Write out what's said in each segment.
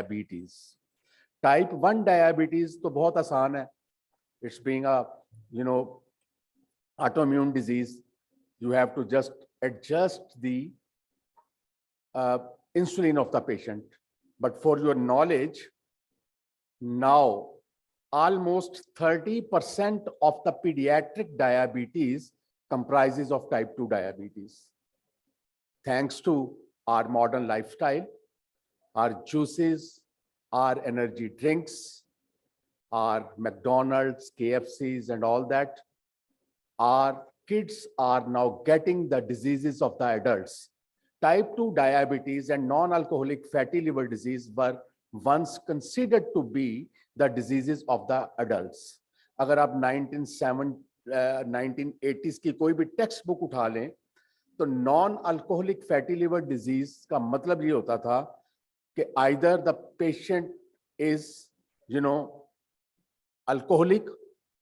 diabetes. Type 1 diabetes तो बहुत आसान है. It's being a autoimmune disease. You have to just adjust the insulin of the patient. But for your knowledge, now almost 30% of the pediatric diabetes comprises of type 2 diabetes. Thanks to our modern lifestyle, our juices, our energy drinks, our McDonald's, KFCs, and all that, our kids are now getting the diseases of the adults. Type 2 diabetes and non-alcoholic fatty liver disease were once considered to be the diseases of the adults. अगर आप 1980s की कोई भी text book उठा लें तो non alcoholic fatty liver disease का मतलब ये होता था कि either the patient is alcoholic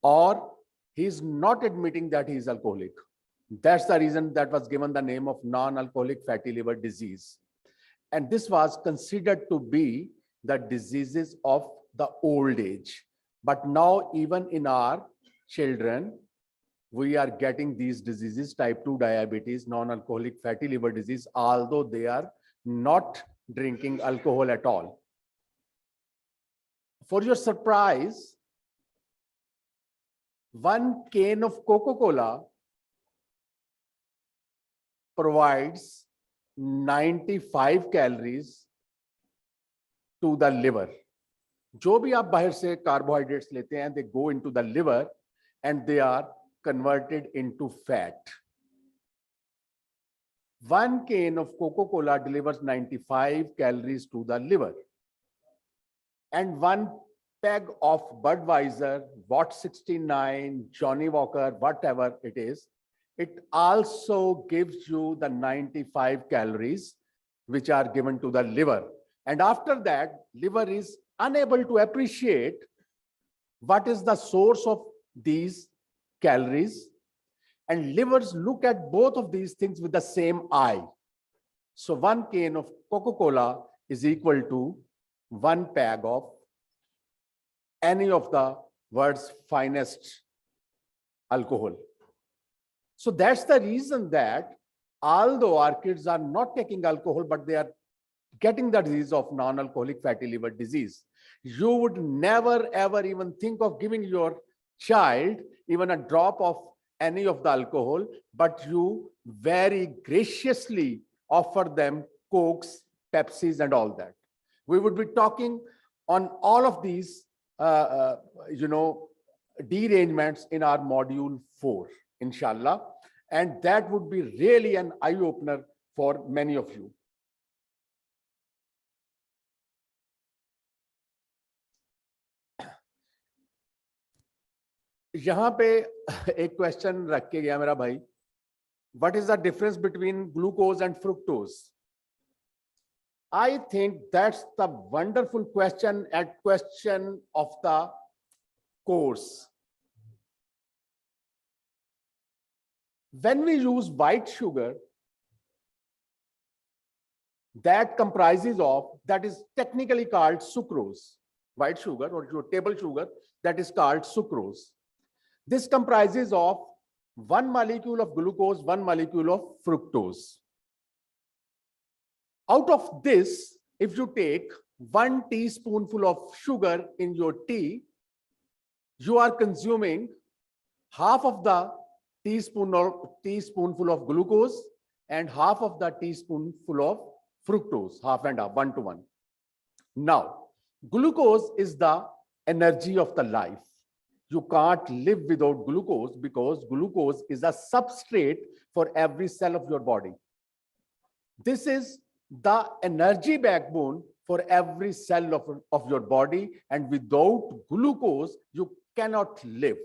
or he is not admitting that he is alcoholic. That's the reason that was given the name of non-alcoholic fatty liver disease. And this was considered to be the diseases of the old age. But now even in our children, we are getting these diseases, type 2 diabetes, non-alcoholic fatty liver disease, although they are not drinking alcohol at all. For your surprise, 1 can of Coca-Cola provides 95 calories to the liver. जो भी आप बाहर से carbohydrates लेते हैं, they go into the liver and they are converted into fat. 1 can of Coca-Cola delivers 95 calories to the liver. And 1 peg of Budweiser, Watt 69, Johnny Walker, whatever it is, it also gives you the 95 calories which are given to the liver. And after that, liver is unable to appreciate what is the source of these calories. And livers look at both of these things with the same eye. So 1 can of Coca-Cola is equal to 1 peg of any of the world's finest alcohol. So that's the reason that although our kids are not taking alcohol, but they are getting the disease of non-alcoholic fatty liver disease. You would never ever even think of giving your child even a drop of any of the alcohol, but you very graciously offer them Cokes, Pepsis, and all that. We would be talking on all of these derangements in our module 4, inshallah, and that would be really an eye-opener for many of you. यहाँ पे एक question रख के गया मेरा भाई, what is the difference between glucose and fructose? I think that's the wonderful question of the course. When we use white sugar, that comprises of, that is technically called sucrose. White sugar or your table sugar, that is called sucrose. This comprises of 1 molecule of glucose, 1 molecule of fructose. Out of this, if you take 1 teaspoonful of sugar in your tea, you are consuming half of the teaspoonful of glucose and half of the teaspoonful of fructose, half and half, 1 to 1. Now, glucose is the energy of the life. You can't live without glucose because glucose is a substrate for every cell of your body. This is the energy backbone for every cell of your body, and without glucose, you cannot live.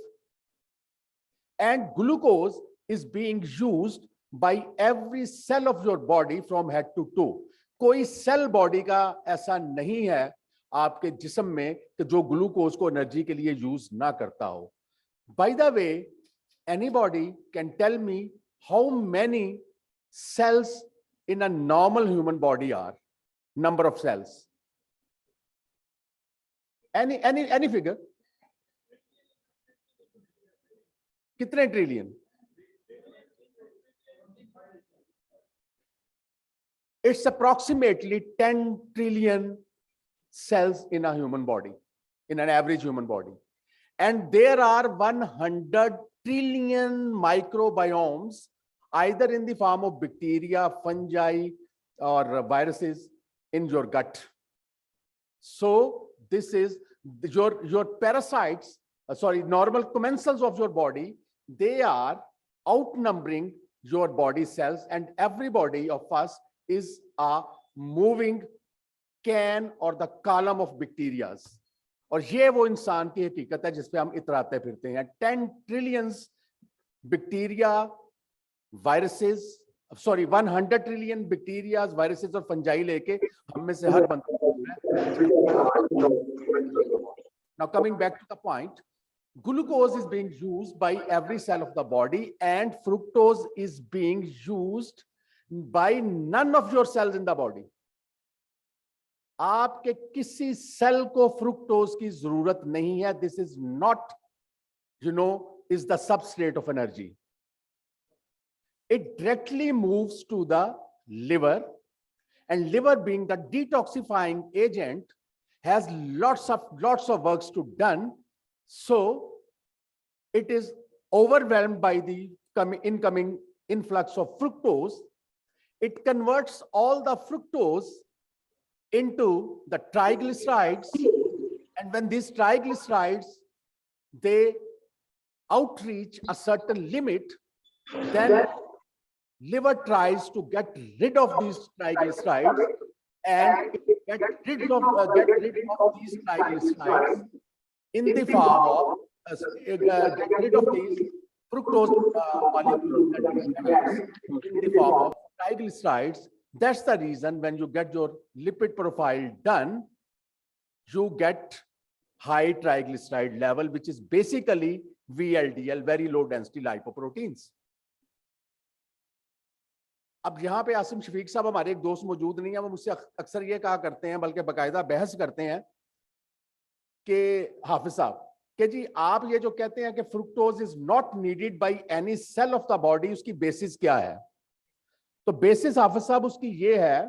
And glucose is being used by every cell of your body from head to toe. कोई cell body का ऐसा नहीं है आपके जिस्म में कि जो ग्लूकोज को एनर्जी के लिए यूज ना करता हो. By the way, anybody can tell me how many cells in a normal human body are? Number of cells. Any figure? कितने trillion? It's approximately 10 trillion cells in a human body, in an average human body. And there are 100 trillion microbiomes, either in the form of bacteria, fungi, or viruses in your gut. So this is your parasites, normal commensals of your body, they are outnumbering your body cells, and everybody of us is a moving can or the column of bacteria. और ये वो इंसान की हकीकत है जिसपे हम इतराते फिरते हैं. 10 trillions bacteria, viruses, 100 trillion bacteria, viruses और fungi लेके हम में से हर बंदा. Now coming back to the point, glucose is being used by every cell of the body, and fructose is being used by none of your cells in the body. आपके किसी cell को fructose की जरूरत नहीं है. This is not, is the substrate of energy. It directly moves to the liver, and liver, being the detoxifying agent, has lots of works to done. So it is overwhelmed by the incoming influx of fructose. It converts all the fructose into the triglycerides, and when these triglycerides, they outreach a certain limit, then liver tries to get rid of these triglycerides, and get rid of these triglycerides in the form of get rid of these fructose molecules in the form of triglycerides. That's the reason when you get your lipid profile done, you get high triglyceride level, which is basically VLDL, very low density lipoproteins. अब यहाँ पे आसिम शफीक साहब हमारे एक दोस्त मौजूद नहीं है, वो मुझसे अक्सर ये कहा करते हैं, बल्कि बाकायदा बहस करते हैं कि हाफिज साहब कि जी आप ये जो कहते हैं कि fructose is not needed by any cell of the body, उसकी बेसिस क्या है? तो बेसिस हाफिज साहब उसकी ये है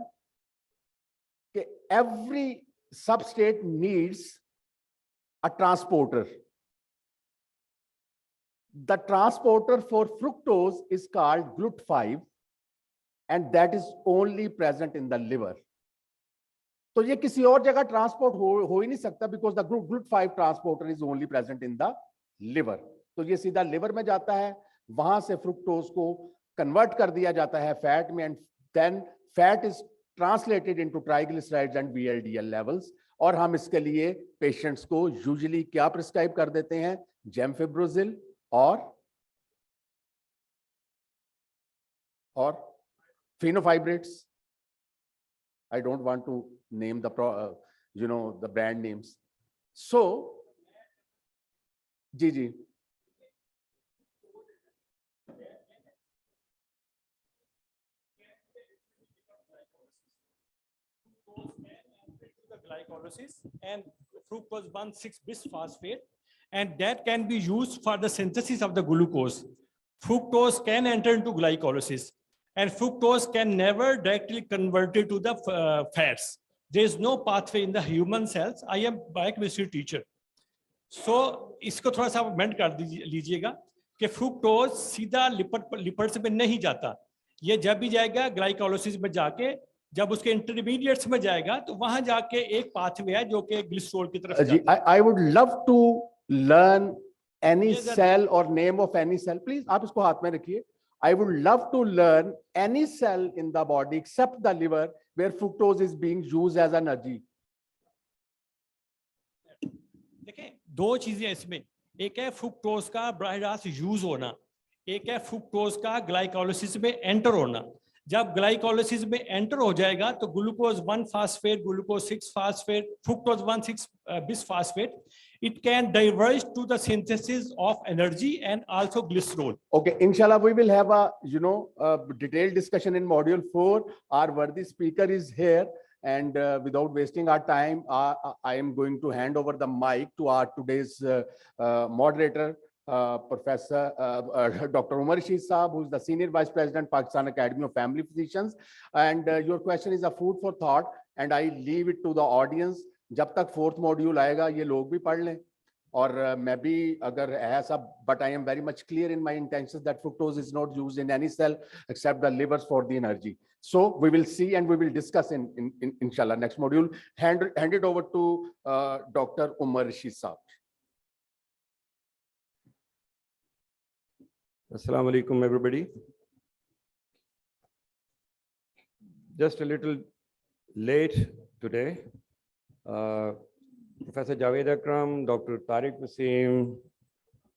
कि every substrate needs a transporter. The transporter for fructose is called GLUT5, and that is only present in the liver. तो ये किसी और जगह ट्रांसपोर्ट हो ही नहीं सकता, because the GLUT5 transporter is only present in the liver. तो ये सीधा लिवर में जाता है, वहां से फ्रुक्टोज को कन्वर्ट कर दिया जाता है फैट में, and then fat is translated into triglycerides and VLDL levels. और हम इसके लिए पेशेंट्स को यूजुअली क्या प्रिस्क्राइब कर देते हैं? जेमफिब्रोजिल और phenofibrates. I don't want to name the the brand names. So ji glycolysis and fructose 1,6-bisphosphate, and that can be used for the synthesis of the glucose. Fructose can enter into glycolysis, and fructose can never directly convert it to the fats. There is no pathway in the human cells. I am biochemistry teacher. So इसको थोड़ा सा amend कर लीजिएगा कि fructose सीधा lipids में नहीं जाता. ये जब भी जाएगा ग्लाइकोलाइसिस में जाके, जब उसके इंटरमीडिएट्स में जाएगा तो वहां जाके एक पाथवे है जो कि ग्लिसरॉल की तरफ जाता है. I would love to learn any cell or name of any cell. Please आप इसको हाथ में रखिए. I would love to learn any cell in the body except the liver where fructose is being used as energy. देखिए दो चीजें इसमें, एक है फ्रुक्टोज का बराह रास्त यूज होना, एक है फ्रुक्टोज का ग्लाइकोलाइसिस में एंटर होना. जब ग्लाइकोलाइसिस में एंटर हो जाएगा तो ग्लूकोज 1-फास्फेट, ग्लूकोज 6-फास्फेट, fructose 1,6-bisphosphate, it can diverge to the synthesis of energy and also glycerol. Okay, inshallah we will have a a detailed discussion in module 4. Our worthy speaker is here, And without wasting our time, I am going to hand over the mic to our today's moderator, Professor Dr. Umar Rashid Saab, who is the Senior Vice President, Pakistan Academy of Family Physicians. And your question is a food for thought, and I leave it to the audience. जब तक fourth module आएगा, ये लोग भी पढ़ लें. और मैं भी अगर ऐसा, but I am very much clear in my intentions that fructose is not used in any cell except the livers for the energy. So we will see and we will discuss in inshallah next module. Hand it over to Dr. Umar Rashid Saab. Assalamu alaikum, everybody. Just a little late today. Professor Javed Akram, Dr. Tariq Wasim,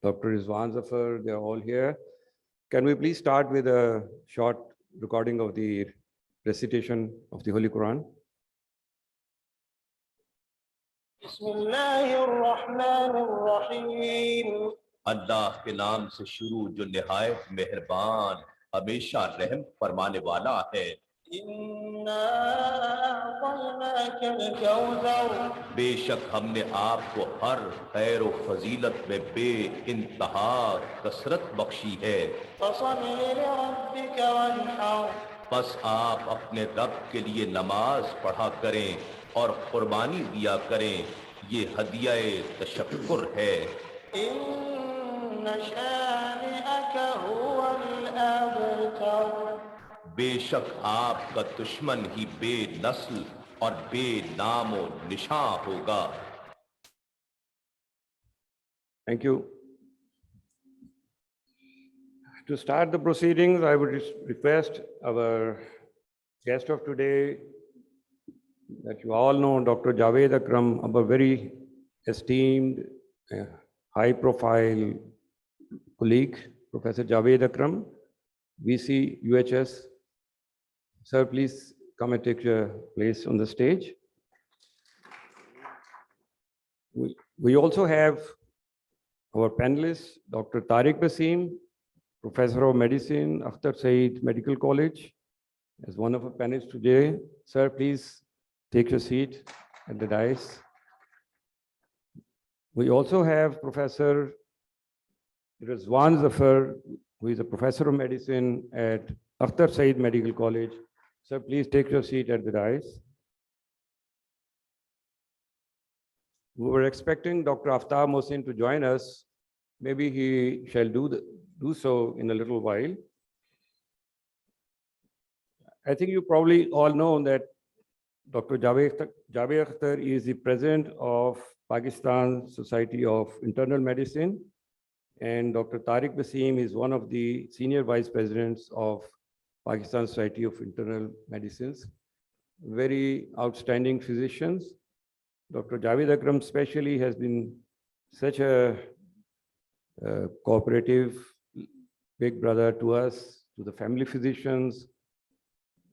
Dr. Rizwan Zafar, they're all here. Can we please start with a short recording of the recitation of the Holy Quran? Bismillahirrahmanirrahim. अल्लाह के नाम से शुरू जो निहायत मेहरबान हमेशा रहम फरमाने वाला है। बेशक हमने आपको हर खैर व फजीलत में बे इंतहा कसरत बख्शी है। बस आप अपने रब के लिए नमाज पढ़ा करें और कुर्बानी दिया करें, ये हदिया तशक्कुर है। बेशक आपका दुश्मन ही बेनस्ल और बेनामो निशान होगा। Thank you. To start the proceedings, I would request our guest of today, that you all know, Dr. Javed Akram, our very esteemed, high-profile colleague, Professor Javed Akram, VC UHS. Sir, please come and take your place on the stage. We also have our panelists, Dr. Tariq Wasim, Professor of Medicine, Akhtar Saeed Medical College, as one of our panelists today. Sir, please take your seat at the dais. We also have Professor Rizwan Zafar, who is a Professor of Medicine at Akhtar Saeed Medical College. Sir, please take your seat at the dais. We were expecting Dr. Aftab Mohsin to join us. Maybe he shall do so in a little while. I think you probably all know that Dr. Javed Akhtar is the president of Pakistan Society of Internal Medicine, and Dr. Tariq Wasim is one of the senior vice presidents of Pakistan Society of Internal Medicines. Very outstanding physicians. Dr. Javed Akram especially has been such a cooperative big brother to us, to the family physicians,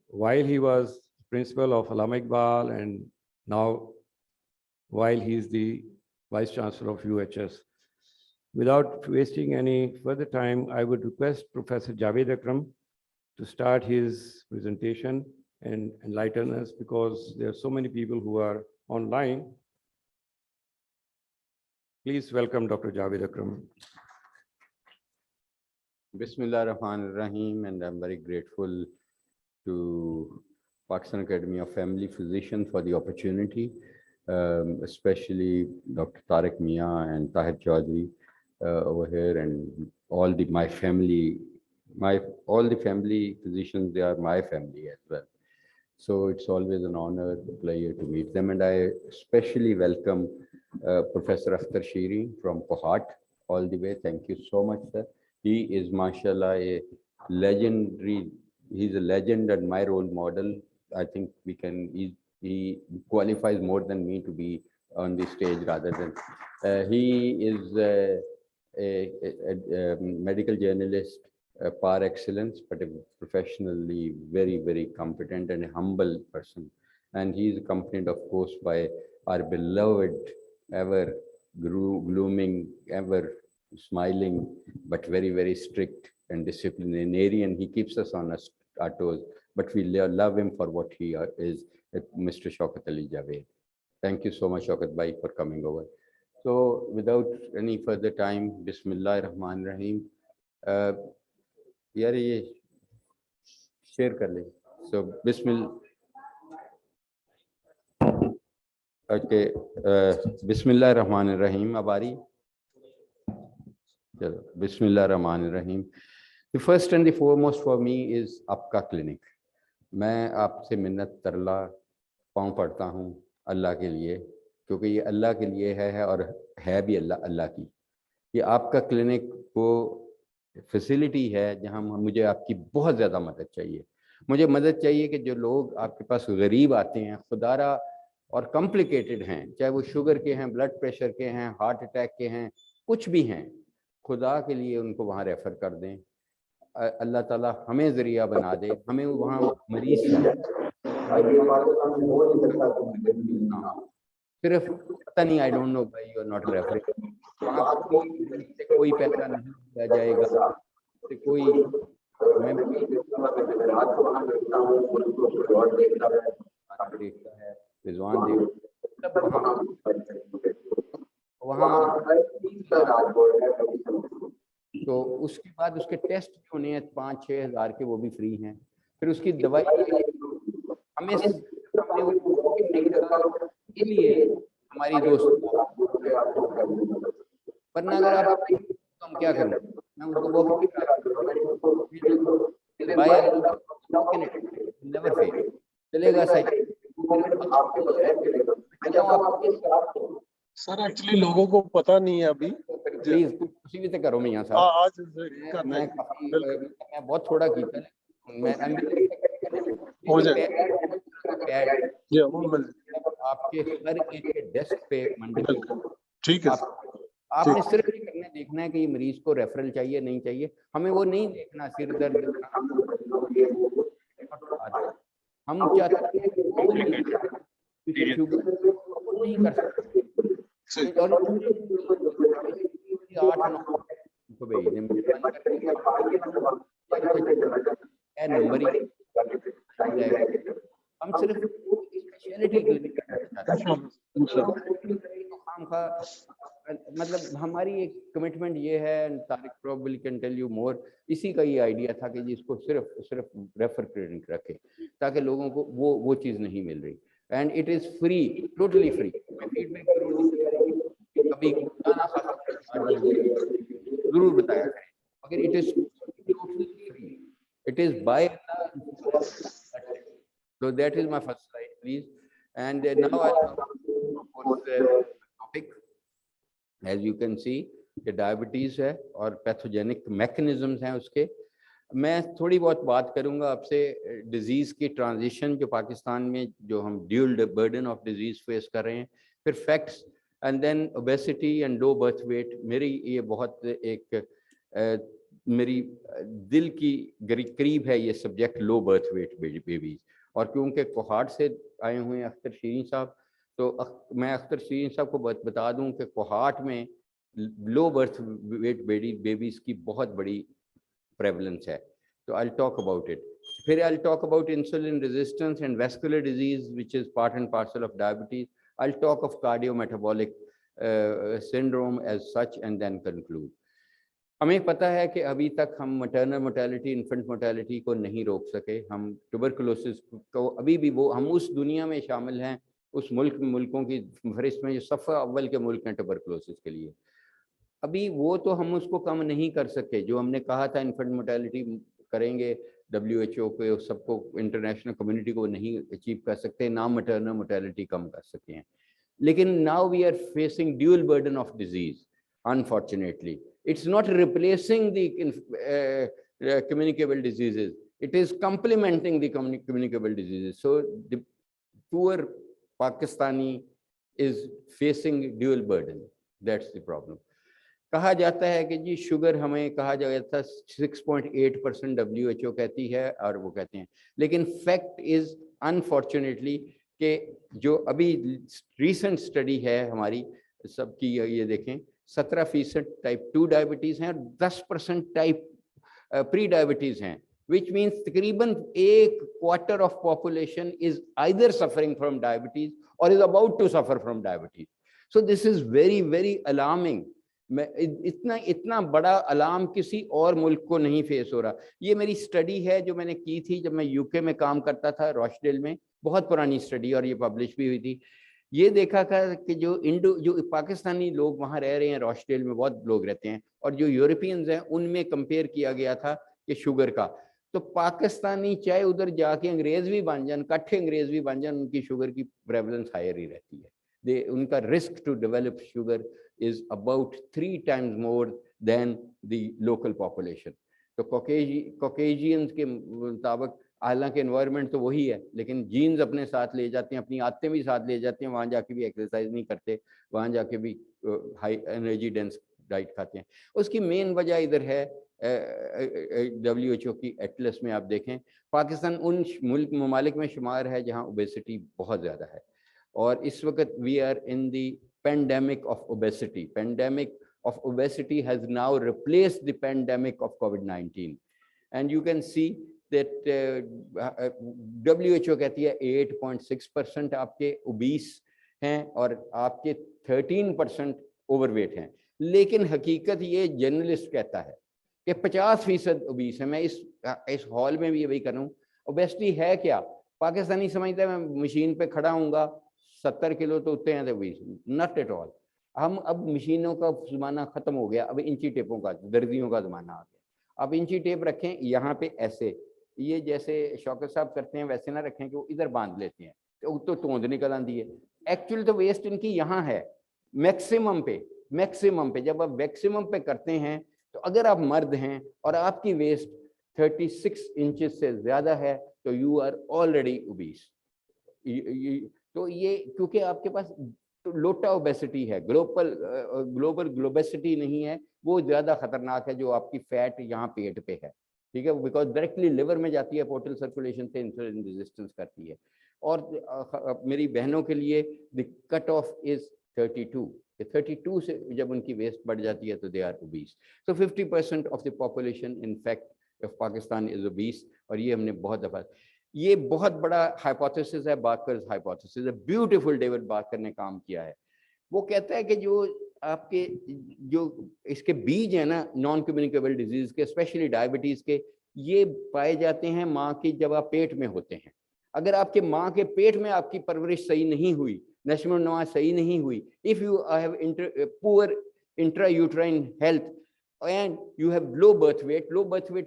while he was principal of Allama Iqbal, and now while he is the Vice Chancellor of UHS. Without wasting any further time, I would request Professor Javed Akram to start his presentation and enlighten us, because there are so many people who are online. Please welcome Dr. Javed Akram. Bismillah Rahman Rahim, and I'm very grateful to Pakistan Academy of Family Physicians for the opportunity, especially Dr. Tariq Mia and Tahir Chaudhry over here, and all the family physicians. They are my family as well. So it's always an honor, a pleasure to meet them, and I especially welcome Professor Akhtar Shiri from Kohat all the way. Thank you so much, sir. He is, mashallah, a legendary. He's a legend and my role model. I think he qualifies more than me to be on the stage rather than. He is a medical journalist par excellence, but a professionally very, very competent and a humble person. And he is accompanied, of course, by our beloved, ever glooming, ever smiling, but very, very strict and disciplinarian. He keeps us on our toes, but we love him for what he is, Mr. Shaukat Ali Javed. Thank you so much, Shaukat Bhai, for coming over. So without any further time, Bismillah ar-Rahman ar-Rahim. यार ये share कर ले. So Bismillah ar-Rahman ar-Rahim. अब आ रही? चलो, Bismillah ar-Rahman ar-Rahim. The first and the foremost for me is आपका clinic. मैं आपसे मिन्नत तरला पाँव पड़ता हूँ अल्लाह के लिए, क्योंकि ये अल्लाह के लिए है और है भी अल्लाह की. ये आपका क्लिनिक वो फैसिलिटी है जहाँ मुझे आपकी बहुत ज़्यादा मदद चाहिए. मुझे मदद चाहिए कि जो लोग आपके पास गरीब आते हैं, खुदारा और कॉम्प्लिकेटेड हैं, चाहे वो शुगर के हैं, ब्लड प्रेशर के हैं, हार्ट अटैक के हैं, कुछ भी हैं, खुदा के लिए उनको वहाँ रेफ़र कर दें. अल्लाह ताला हमें ज़रिया बना दे, हमें वहाँ मरीज सिर्फ पता नहीं, आई डोंट नो भाई, यू आर नॉट रेफरिंग, कोई पैसा नहीं दिया जाएगा, कोई मैं देखता है रिजवान वहाँ. तो उसके बाद उसके टेस्ट जो होने हैं 5-6 हज़ार के, वो भी फ्री हैं. फिर उसकी दवाई हमें के लिए हमारी दोस्त, वरना अगर आप तो हम क्या करें, मैं उसको नेवर फेल चलेगा. सही सर एक्चुअली लोगों को पता नहीं है अभी. प्लीज उसी भी से करो मियां साहब. आज मैं बहुत थोड़ा कीता मैं हो जाए जी, आपके हर एक के डेस्क पे मंडे. ठीक है. आपने सिर्फ ये करना देखना है कि ये मरीज को रेफरल चाहिए नहीं चाहिए, हमें वो नहीं देखना. सिर दर्द हम चाहते हैं नहीं कर सकते. और 8-9 नंबर ही हम सिर्फ स्पेशलिटी क्लिनिक मतलब हमारी एक कमिटमेंट ये है. Tariq probably can tell you more. इसी का ये आइडिया था कि जिसको सिर्फ रेफर क्लिनिक रखे, ताकि लोगों को वो चीज़ नहीं मिल रही. And it is free, totally free. Feedback कभी जरूर बताया करें, मगर it is totally free. It is by. So that is my first slide, please. And now I for the topic. As you can see, the diabetes है और pathogenic mechanisms हैं उसके. मैं थोड़ी बहुत बात करूंगा आपसे डिजीज की ट्रांजिशन जो पाकिस्तान में जो हम dual burden of disease face कर रहे हैं, फिर facts, and then obesity and low birth weight. मेरी ये बहुत एक मेरी दिल की करीब है ये सब्जेक्ट, लो बर्थ वेट बेबीज. और क्योंकि कोहाट से आए हुए हैं अख्तर शीरीन साहब, तो मैं अख्तर शीरीन साहब को बता दूं कि कोहाट में लो बर्थ वेट बेबीज की बहुत बड़ी प्रेवलेंस है. तो आई टॉक अबाउट इट. फिर I talk about insulin resistance and vascular disease which is part and parcel of diabetes. I talk of cardiometabolic syndrome as such and then conclude. हमें पता है कि अभी तक हम मैटरनल मोर्टेलिटी, इन्फेंट मोर्टेलिटी को नहीं रोक सके. हम ट्यूबरकुलोसिस को अभी भी हम उस दुनिया में शामिल हैं, उस मुल्कों की फहरिस्त में जो सफ़ा अव्वल के मुल्क हैं ट्यूबरकुलोसिस के लिए. अभी वो तो हम उसको कम नहीं कर सके. जो हमने कहा था इन्फेंट मोर्टेलिटी करेंगे, WHO को, सबको, इंटरनेशनल कम्युनिटी को नहीं अचीव कर सकते, ना मैटरनल मोर्टेलिटी कम कर सके हैं. लेकिन now we are facing dual burden of disease. Unfortunately it's not replacing the communicable diseases, it is complementing the communicable diseases. So the poor Pakistani is facing dual burden. That's the problem. कहा जाता है कि जी sugar, हमें कहा जाता है 6.8% WHO कहती है और वो कहते हैं, लेकिन फैक्ट इज अनफॉर्चुनेटली कि जो अभी रीसेंट स्टडी है हमारी सबकी, ये देखें 17% टाइप 2 डायबिटीज़ हैं और 10% टाइप प्री डायबिटीज़ हैं. which means तकरीबन 1/4 of population is either suffering from diabetes or is about to suffer from diabetes. So this is very, very alarming. इतना बड़ा अलार्म किसी और मुल्क को नहीं फेस हो रहा। ये मेरी स्टडी है जो मैंने की थी जब मैं यूके में काम करता था, रॉचडेल में, बहुत पुरानी स्टडी, और ये पब्लिश भी हुई थी। ये देखा था कि जो पाकिस्तानी लोग वहाँ रह रहे हैं, रॉचडेल में बहुत लोग रहते हैं, और जो यूरोपियंस हैं उनमें कंपेयर किया गया था कि शुगर का, तो पाकिस्तानी चाहे उधर जाके अंग्रेज भी बन जाए, कट्ठे अंग्रेज भी बन जाए, उनकी शुगर की प्रेवलेंस हायर ही रहती है। उनका risk to develop sugar is about 3 times more than the local population. तो कॉकेजियंस के मुताबिक, हालांकि एनवायरनमेंट तो वही है, लेकिन जीन्स अपने साथ ले जाते हैं, अपनी आदतें भी साथ ले जाते हैं, वहाँ जाके भी एक्सरसाइज नहीं करते, वहाँ जाके भी हाई एनर्जी डेंस डाइट खाते हैं। उसकी मेन वजह इधर है, WHO की एटलस में आप देखें, पाकिस्तान उन मुल्क ममालिक में शुमार है जहाँ ओबेसिटी बहुत ज़्यादा है, और इस वक्त we are in the pandemic of obesity. Pandemic of obesity has now replaced the pandemic of COVID-19. And you can see that WHO कहती है 8.6% आपके obese हैं और आपके 13% overweight हैं। लेकिन हकीकत ये जर्नलिस्ट कहता है कि 50% obese है। मैं इस हॉल में भी वही कर रहा हूँ। obesity है क्या? पाकिस्तानी समझता है मैं मशीन पे खड़ा हूँगा, 70 किलो तो उतने हैं, तो नॉट एट ऑल। हम अब मशीनों का जमाना खत्म हो गया, अब इंची टेपों का, दर्जियों का जमाना आ गया। अब इंची टेप रखें यहाँ पे ऐसे, ये जैसे शौकत साहब करते हैं वैसे ना रखें कि वो इधर बांध लेते हैं तो तोंद निकल आती है। एक्चुअली तो वेस्ट इनकी यहाँ है, मैक्सिमम पे। जब आप मैक्सिमम पे करते हैं तो अगर आप मर्द हैं और आपकी वेस्ट 36 इंचेस से ज्यादा है तो यू आर ऑलरेडी ओबीस। तो ये क्योंकि आपके पास लोटा ओबेसिटी है, ग्लोबल ग्लोबेसिटी नहीं है, वो ज्यादा खतरनाक है जो आपकी फैट यहाँ पेट पे है, ठीक है, बिकॉज डायरेक्टली लिवर में जाती है, पोर्टल सर्कुलेशन से इंसुलिन रेजिस्टेंस करती है। और मेरी बहनों के लिए द कट ऑफ इज 32। 32 से जब उनकी वेस्ट बढ़ जाती है तो they are obese. So 50% of the population in fact of Pakistan is obese. और ये हमने बहुत दफा, ये बहुत बड़ा हाइपोथेसिस है, बार्कर्स हाइपोथेसिस है, ब्यूटीफुल डेविड बार्कर ने काम किया है। वो कहता है कि जो आपके जो इसके बीज है ना नॉन कम्युनिकेबल डिजीज के, स्पेशली डायबिटीज के, ये पाए जाते हैं माँ की जब आप पेट में होते हैं। अगर आपके माँ के पेट में आपकी परवरिश सही नहीं हुई, नस्ल नुमा सही नहीं हुई, if you have poor intra uterine health and you have low birth wait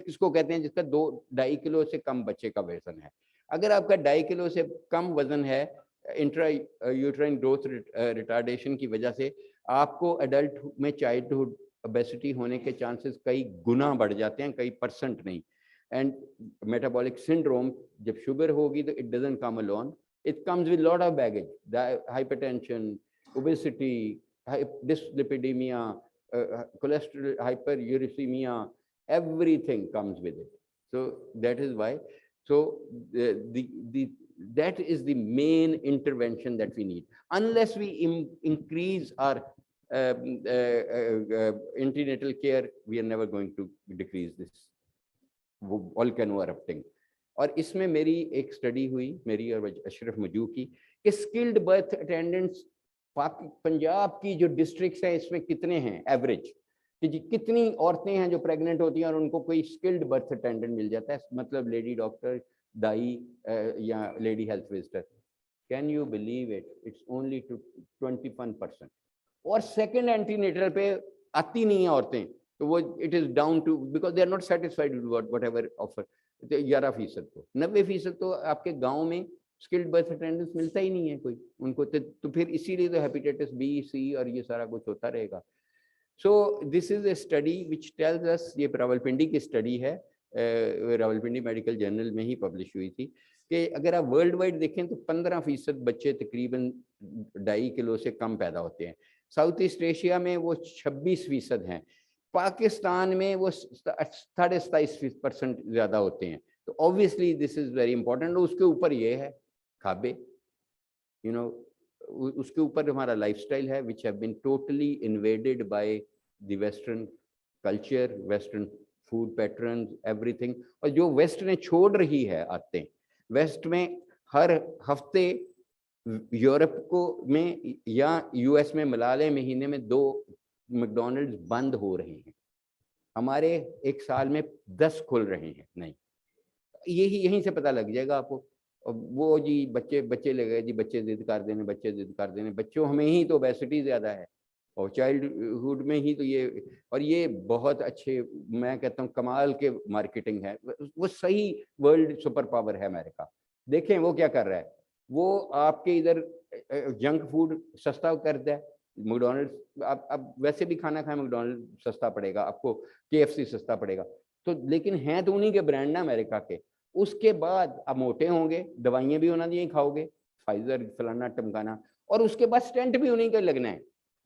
किसको कहते हैं? जिसका 2-2.5 किलो से कम बच्चे का वजन है। अगर आपका 2.5 किलो से कम वजन है इंट्रा यूट्राइन ग्रोथ रिटार्डेशन की वजह से, आपको एडल्ट में चाइल्डहुड ओबेसिटी होने के चांसेस कई गुना बढ़ जाते हैं, कई % नहीं। एंड मेटाबॉलिक सिंड्रोम, जब शुगर होगी तो it doesn't come alone, it comes with lot of baggage, hypertension, obesity, dyslipidaemia, cholesterol, hyperuricemia, everything comes with it. So that is why, so that is the main intervention that we need. Unless we increase our antenatal care, we are never going to decrease this volcano erupting. और इसमें मेरी एक study हुई, मेरी और अशरफ मजू की, कि skilled birth attendants Punjab की जो डिस्ट्रिक्ट्स हैं इसमें कितने हैं एवरेज, कि कितनी औरतें हैं जो प्रेग्नेंट होती हैं और उनको कोई स्किल्ड बर्थ अटेंडेंट मिल जाता है, मतलब लेडी डॉक्टर, दाई या lady health visitor. Can you believe it? It's only two 21%। और सेकंड एंटीनेटल पे आती नहीं है औरतें, तो वो it is down to, because they are not satisfied with whatever offer. 11% को 90% तो आपके गाँव में स्किल्ड बर्थ अटेंडेंस मिलता ही नहीं है कोई उनको, तो फिर इसीलिए तो हेपेटाइटिस बी, सी और ये सारा कुछ होता रहेगा। So this is a study which tells us, ये रावलपिंडी की स्टडी है, रावलपिंडी मेडिकल जर्नल में ही पब्लिश हुई थी, कि अगर आप वर्ल्ड वाइड देखें तो 15% बच्चे तकरीबन 2.5 किलो से कम पैदा होते हैं। साउथ ईस्ट एशिया में वो 26% हैं, पाकिस्तान में वो 27.5% ज्यादा होते हैं। तो obviously this is very important. उसके ऊपर ये है खाबे, यू नो, उसके ऊपर हमारा लाइफस्टाइल है which have been totally invaded by the western culture, western food pattern, everything. और जो वेस्ट ने छोड़ रही है आते, वेस्ट में हर हफ्ते यूरोप को में या यूएस में मिला ले महीने में 2 मैकडॉनल्ड्स बंद हो रहे हैं, हमारे एक साल में 10 खुल रहे हैं। नहीं, यहीं से पता लग जाएगा आपको। वो जी बच्चे लगे जी, बच्चे जिद कर देने, बच्चों हमें ही तो ओबेसिटी ज्यादा है, और चाइल्डहुड में ही तो ये, और ये बहुत अच्छे, मैं कहता हूँ कमाल के मार्केटिंग है। वो सही वर्ल्ड सुपर पावर है अमेरिका। देखें वो क्या कर रहा है, वो आपके इधर जंक फूड सस्ता करता है। मैकडॉनल्ड्स आप वैसे भी खाना खाएं, मैकडॉनल्ड्स सस्ता पड़ेगा आपको, KFC सस्ता पड़ेगा। तो लेकिन हैं तो उन्हीं के ब्रांड ना अमेरिका के। उसके बाद आप मोटे होंगे, दवाइयां भी उन्होंने खाओगे, फाइजर फलाना टमकाना, और उसके बाद स्टेंट भी उन्हीं का लगना है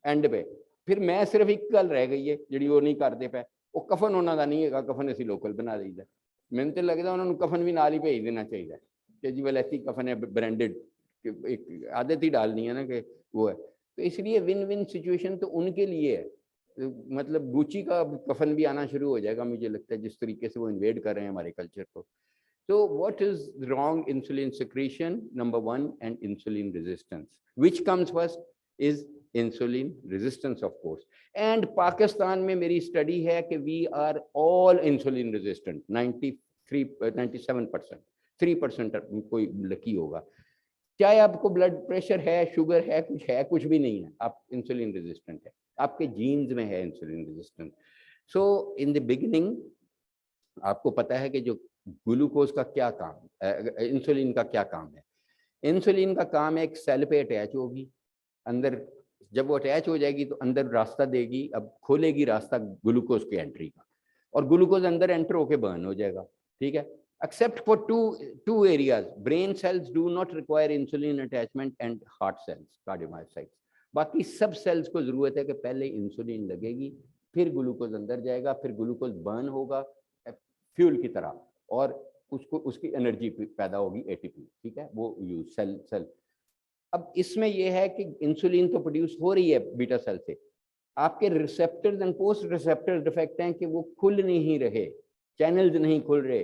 एंड पे। फिर मैं सिर्फ एक गल रह गई है जी वो नहीं करते पे, वो कफन उन्होंने नहीं है, कफन असी लोकल बना दईदा। मैंने तो लगता उन्होंने कफन भी नाल ही भेज देना चाहिए कि जी वाल ऐसी कफन है ब्रांडेड, एक आदत ही डालनी है ना कि वो है। तो इसलिए विन विन सिचुएशन तो उनके लिए है। मतलब गुची का कफन भी आना शुरू हो जाएगा मुझे लगता है, जिस तरीके से वो इन्वेड कर रहे हैं हमारे कल्चर को। So what is wrong? Insulin secretion, number 1, and insulin resistance. Which comes first is insulin resistance, of course. And Pakistan में मेरी study है कि we are all insulin resistant, 97%, 3% कोई लकी होगा। चाहे आपको ब्लड प्रेशर है, शुगर है, कुछ भी नहीं है, आप इंसुलिन रेजिस्टेंट है, आपके जीन्स में है insulin resistant. So in the beginning आपको पता है कि जो ग्लूकोज का क्या काम, इंसुलिन का क्या काम है। इंसुलिन का काम है एक सेल पे अटैच होगी, अंदर जब वो अटैच हो जाएगी तो अंदर रास्ता देगी, अब खोलेगी रास्ता ग्लूकोज की एंट्री का, और ग्लूकोज अंदर एंटर होके बर्न हो जाएगा। ठीक है, except for two areas, brain cells do not require insulin attachment and heart cells, cardiomyocytes। बाकी सब सेल्स को जरूरत है कि पहले इंसुलिन लगेगी, फिर ग्लूकोज अंदर जाएगा, फिर ग्लूकोज बर्न होगा फ्यूल की तरह, और उसको उसकी एनर्जी पैदा होगी ATP। ठीक है, वो यूज सेल। अब इसमें यह है कि इंसुलिन तो प्रोड्यूस हो रही है बीटा सेल से, आपके receptors and post receptors defect हैं कि वो खुल नहीं रहे, चैनल्स नहीं खुल रहे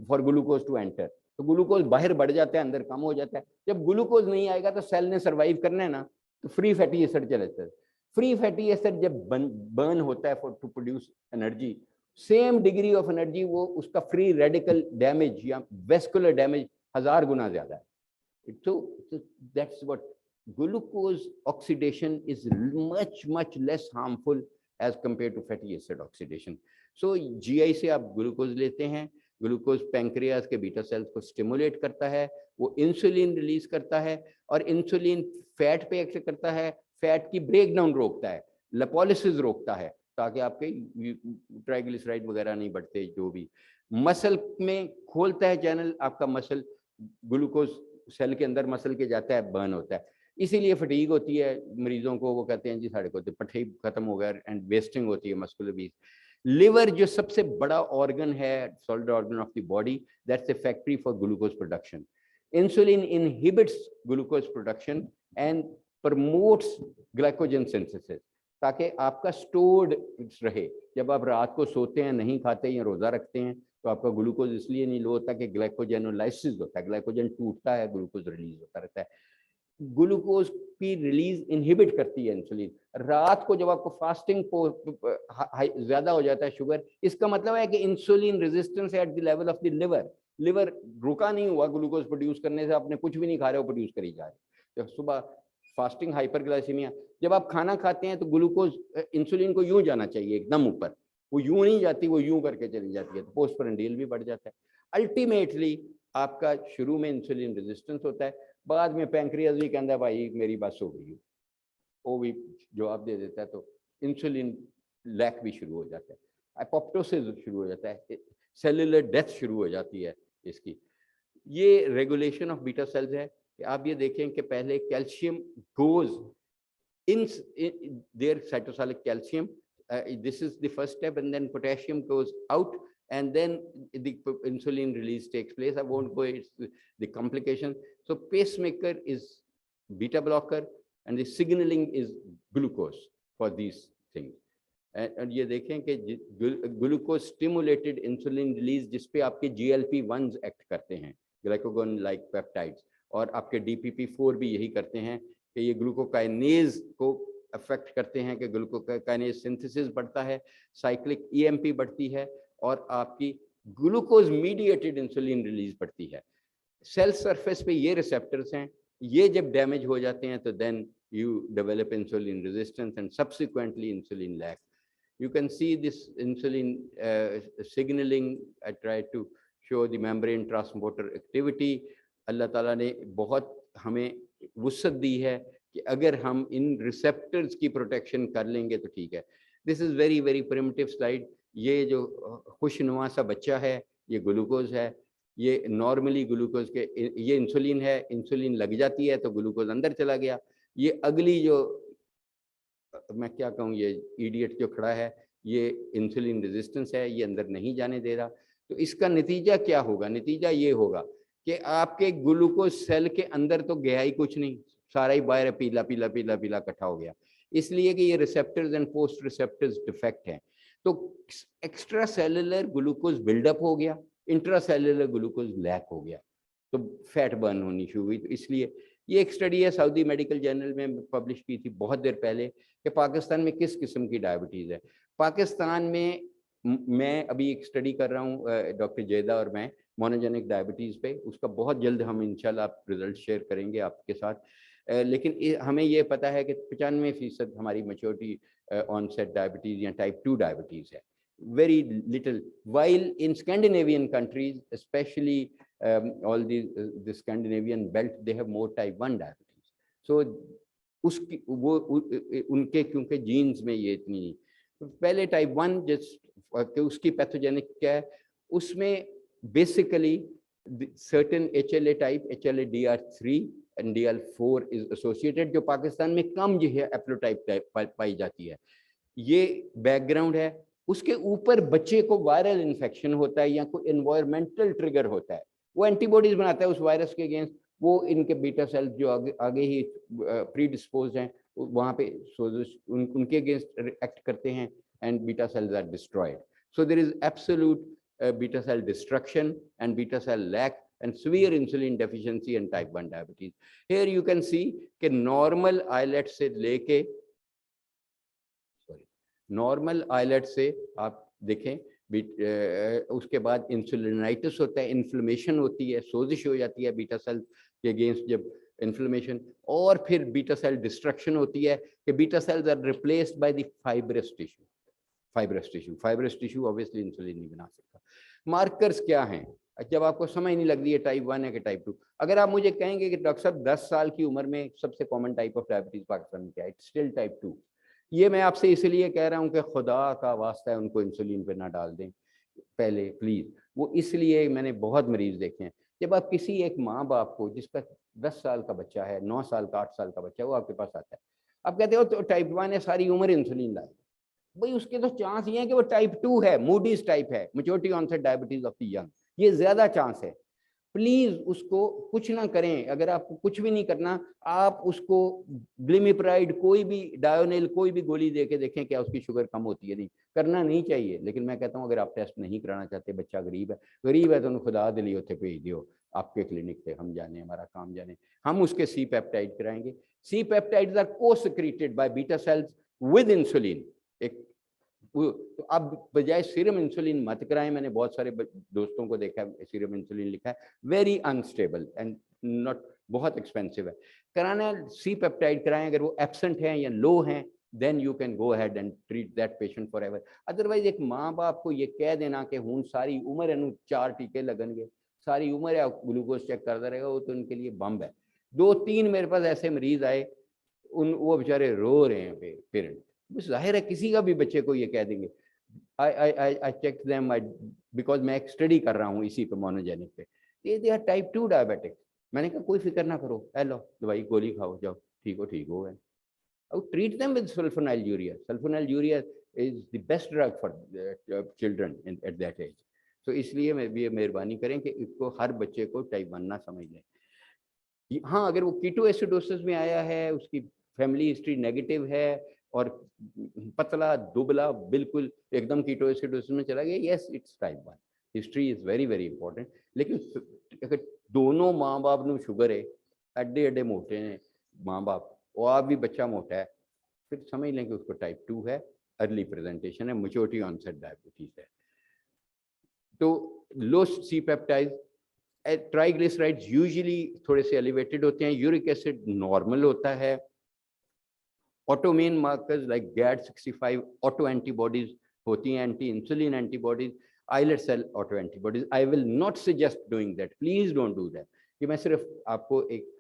फॉर ग्लूकोज टू एंटर। तो ग्लूकोज बाहर बढ़ जाता है, अंदर कम हो जाता है। जब ग्लूकोज नहीं आएगा तो सेल ने सर्वाइव करना है ना, तो फ्री फैटी एसिड चले जाता है। फ्री फैटी एसिड जब बर्न होता है for to produce energy, same degree of energy वो उसका फ्री रेडिकल डैमेज या वेस्कुलर डैमेज 1000 गुना ज्यादा है। So that's what glucose oxidation is much less harmful as compared to fatty acid oxidation. So GI से आप ग्लूकोज लेते हैं, ग्लूकोज पैंक्रियाज के बीटा सेल्स को स्टिमुलेट करता है, वो इंसुलिन रिलीज करता है, और इंसुलिन फैट पे एक्ट करता है, फैट की ब्रेकडाउन रोकता है, लिपोलिसिस रोकता है, ताकि आपके ट्राइग्लिसराइड वगैरह नहीं बढ़ते। जो भी मसल में खोलता है चैनल, आपका मसल ग्लूकोज सेल के अंदर मसल के जाता है, बर्न होता है। इसीलिए फटीग होती है मरीजों को, वो कहते हैं जी साढ़े को पट्टे खत्म हो गया, एंड वेस्टिंग होती है मस्कुलर बीस। लिवर जो सबसे बड़ा ऑर्गन है, solid organ of the body, that's the factory for glucose production. Insulin inhibits glucose production and promotes glycogen synthesis, ताकि आपका स्टोर्ड रहे। जब आप रात को सोते हैं, नहीं खाते या रोजा रखते हैं, तो आपका ग्लूकोज इसलिए नहीं लो होता कि ग्लाइकोजेनोलाइसिस होता है, ग्लाइकोजन टूटता है, ग्लूकोज रिलीज होता रहता है। ग्लूकोज की रिलीज इनहिबिट करती है इंसुलिन। रात को जब आपको फास्टिंग ज्यादा हो जाता है शुगर, इसका मतलब है कि insulin resistance at the level of the liver, liver रुका नहीं हुआ ग्लूकोज प्रोड्यूस करने से, आपने कुछ भी नहीं खा रहे हो, प्रोड्यूस करी जा रहे। तो सुबह फास्टिंग हाइपरग्लाइसीमिया, जब आप खाना खाते हैं तो ग्लूकोज इंसुलिन को यूं जाना चाहिए एकदम ऊपर, वो यूं नहीं जाती, वो यूं करके चली जाती है, तो पोस्टप्रेंडियल भी बढ़ जाता है। अल्टीमेटली आपका शुरू में इंसुलिन रेजिस्टेंस होता है, बाद में पैंक्रियाज भी कहता है भाई मेरी बस हो गई, वो भी जवाब दे देता है, तो इंसुलिन लैक भी शुरू हो जाता है, एपोप्टोसिस शुरू हो जाता है, सेलुलर डेथ शुरू हो जाती है इसकी। ये रेगुलेशन ऑफ बीटा सेल्स है कि आप ये देखें कि पहले calcium goes in their cytosolic calcium, this is the first step, and then potassium goes out, and then the insulin release takes place. I won't go into the complication. So pacemaker is beta blocker, and the signaling is glucose for these things. और ये देखें कि glucose stimulated insulin release, जिसपे आपके GLP-1s act करते हैं, ग्लाइकोगन like peptides, और आपके DPP-4 भी यही करते हैं कि ये ग्लूकोकाइनेज को अफेक्ट करते हैं कि ग्लूकोकाइनेज सिंथेसिस बढ़ता है, साइक्लिक EMP बढ़ती है, और आपकी ग्लूकोज मीडिएटेड इंसुलिन रिलीज बढ़ती है। सेल सरफेस पे ये रिसेप्टर्स हैं, ये जब डैमेज हो जाते हैं तो then you develop insulin resistance and subsequently insulin lack. You can see this insulin signaling. I tried to show the membrane transporter activity. अल्लाह ताला ने बहुत हमें वुसअत दी है कि अगर हम इन रिसेप्टर्स की प्रोटेक्शन कर लेंगे तो ठीक है। This is very very primitive slide. ये जो खुशनुमा सा बच्चा है, ये ग्लूकोज है, ये नॉर्मली ग्लूकोज के, ये इंसुलिन है, इंसुलिन लग जाती है तो ग्लूकोज अंदर चला गया। ये अगली जो मैं क्या कहूँ, ये इडियट जो खड़ा है, ये इंसुलिन रेजिस्टेंस है, ये अंदर नहीं जाने दे रहा। तो इसका नतीजा क्या होगा? नतीजा ये होगा कि आपके ग्लूकोज सेल के अंदर तो गया ही कुछ नहीं, सारा ही बाहर पीला पीला पीला पीला इकट्ठा हो गया, इसलिए कि ये receptors and post receptors defect हैं। तो एक्स्ट्रा सेलुलर ग्लूकोज बिल्डअप हो गया, इंट्रा सेलुलर ग्लूकोज लैक हो गया, तो फैट बर्न होनी शुरू हुई। तो इसलिए ये एक स्टडी है, सऊदी मेडिकल जर्नल में पब्लिश की थी बहुत देर पहले, कि पाकिस्तान में किस किस्म की डायबिटीज़ है। पाकिस्तान में मैं अभी एक स्टडी कर रहा हूँ, डॉक्टर जैदा और मैं, मोनोजेनिक डायबिटीज़ पे, उसका बहुत जल्द हम इंशाल्लाह रिजल्ट शेयर करेंगे आपके साथ। लेकिन हमें ये पता है कि 95% हमारी मैच्योरिटी ऑनसेट डायबिटीज़ या टाइप 2 डायबिटीज़ है, very little, while in Scandinavian countries, especially all the Scandinavian belt, they have more type 1 diabetes. So उसकी वो उनके क्योंकि जीन्स में ये इतनी नहीं। तो पहले टाइप 1 जिस उसकी पैथोजेनिक क्या है, उसमें basically certain HLA type, HLA-DR3 and DL4 is associated, जो पाकिस्तान में कम जो है एप्लोटाइप पाई जाती है। ये बैकग्राउंड है। उसके ऊपर बच्चे को वायरल इन्फेक्शन होता है या कोई एनवायरमेंटल ट्रिगर होता है, वो एंटीबॉडीज बनाता है उस वायरस के अगेंस्ट, वो इनके बीटा सेल्स जो आगे ही प्री डिस्पोज हैं वहाँ पे उनके अगेंस्ट एक्ट करते हैं and beta cells are destroyed. So there is absolute beta cell destruction and beta cell lack and severe insulin deficiency and type 1 diabetes. Here you can see कि normal islet से लेके normal islet से आप देखें उसके बाद इंसुलिनाइटिस होता है, इन्फ्लेमेशन होती है, सोजिश हो जाती है बीटा सेल के अगेंस्ट जब इन्फ्लेमेशन, और फिर बीटा सेल डिस्ट्रक्शन होती है कि beta cells are replaced by the fibrous tissue. Fibrous tissue obviously insulin नहीं बना सकता। मार्कर्स क्या हैं? जब आपको समझ नहीं लग रही है टाइप 1 है कि टाइप 2, अगर आप मुझे कहेंगे कि डॉक्टर साहब 10 साल की उम्र में सबसे common type of diabetes Pakistan में क्या है, इट्स स्टिल टाइप 2। ये मैं आपसे इसलिए कह रहा हूँ कि खुदा का वास्ता है उनको इंसुलिन पे ना डाल दें पहले प्लीज। वो इसलिए मैंने बहुत मरीज देखे हैं, जब आप किसी एक माँ बाप को जिसका 10 साल का बच्चा है, 9 साल का, 8 साल का बच्चा, वो आपके पास आता है, आप कहते हो तो टाइप 1 है, सारी उम्र इंसुलिन लाए, भाई उसके तो चांस ये है कि वो टाइप 2 है, मूडीज टाइप है, maturity onset diabetes of the young, ये ज्यादा चांस है। प्लीज उसको कुछ ना करें, अगर आपको कुछ भी नहीं करना, आप उसको ग्लिमिप्राइड, कोई भी डायोनिल, कोई भी गोली दे के देखें क्या उसकी शुगर कम होती है। नहीं करना नहीं चाहिए, लेकिन मैं कहता हूँ अगर आप टेस्ट नहीं कराना चाहते, बच्चा गरीब है तो खुदा दिली होते भेज दियो आपके क्लिनिक पे, हम जाने, हमारा काम जाने, हम उसके सी पेप्टाइड कराएंगे। C peptides are cosecreted by beta cells with insulin. एक तो आप बजाय सीरम इंसुलिन मत कराएं। मैंने बहुत सारे दोस्तों को देखा है सीरम इंसुलिन लिखा है, वेरी अनस्टेबल एंड नॉट, बहुत एक्सपेंसिव है। कराना सी पेप्टाइड कराएं, अगर वो एब्सेंट हैं या लो हैं, then you can go ahead and treat that patient forever. Otherwise एक माँ बाप को ये कह देना कि हूँ सारी उम्र इन्हू 4 टीके लगनगे, सारी उम्र है ग्लूकोज चेक करता रहेगा, वो तो उनके लिए बम्ब है। 2-3 मेरे पास ऐसे मरीज आए, वो बेचारे रो रहे हैं पेरेंट, जाहिर है किसी का भी बच्चे को ये कह देंगे। I checked them because मैं एक स्टडी कर रहा हूँ इसी पे, मोनोजेनिक पे, दे आर टाइप 2 डायबिटिक। मैंने कहा कोई फिक्र ना करो, हेलो दवाई गोली खाओ, जाओ ठीक हो गए। Treat them with sulfonylurea. Sulfonylurea is the best drug for children at that age. So इसलिए मैं भी मेहरबानी करें कि इसको हर बच्चे को टाइप 1 ना समझ लें। हाँ, अगर वो कीटोएसिडोसिस में आया है, उसकी फैमिली हिस्ट्री नेगेटिव है और पतला दुबला बिल्कुल एकदम कीटोएसिडोसिस में चला गया, yes it's type 1। History is very very important. लेकिन अगर दोनों माँ बाप ਨੂੰ शुगर है, अड्डे अड्डे मोटे हैं माँ बाप और आप भी बच्चा मोटा है, फिर समझ लें कि उसको टाइप 2 है, अर्ली प्रेजेंटेशन है, मैच्योरिटी ऑनसेट डायबिटीज है। तो लो सी पेप्टाइड, ट्राइग्लिसराइड्स यूजुअली थोड़े से एलिवेटेड होते हैं, यूरिक एसिड नॉर्मल होता है, autoimmune markers like GAD65 auto antibodies होती हैं, anti insulin antibodies, islet cell auto antibodies. I will not suggest doing that, please don't do that. कि मैं सिर्फ आपको एक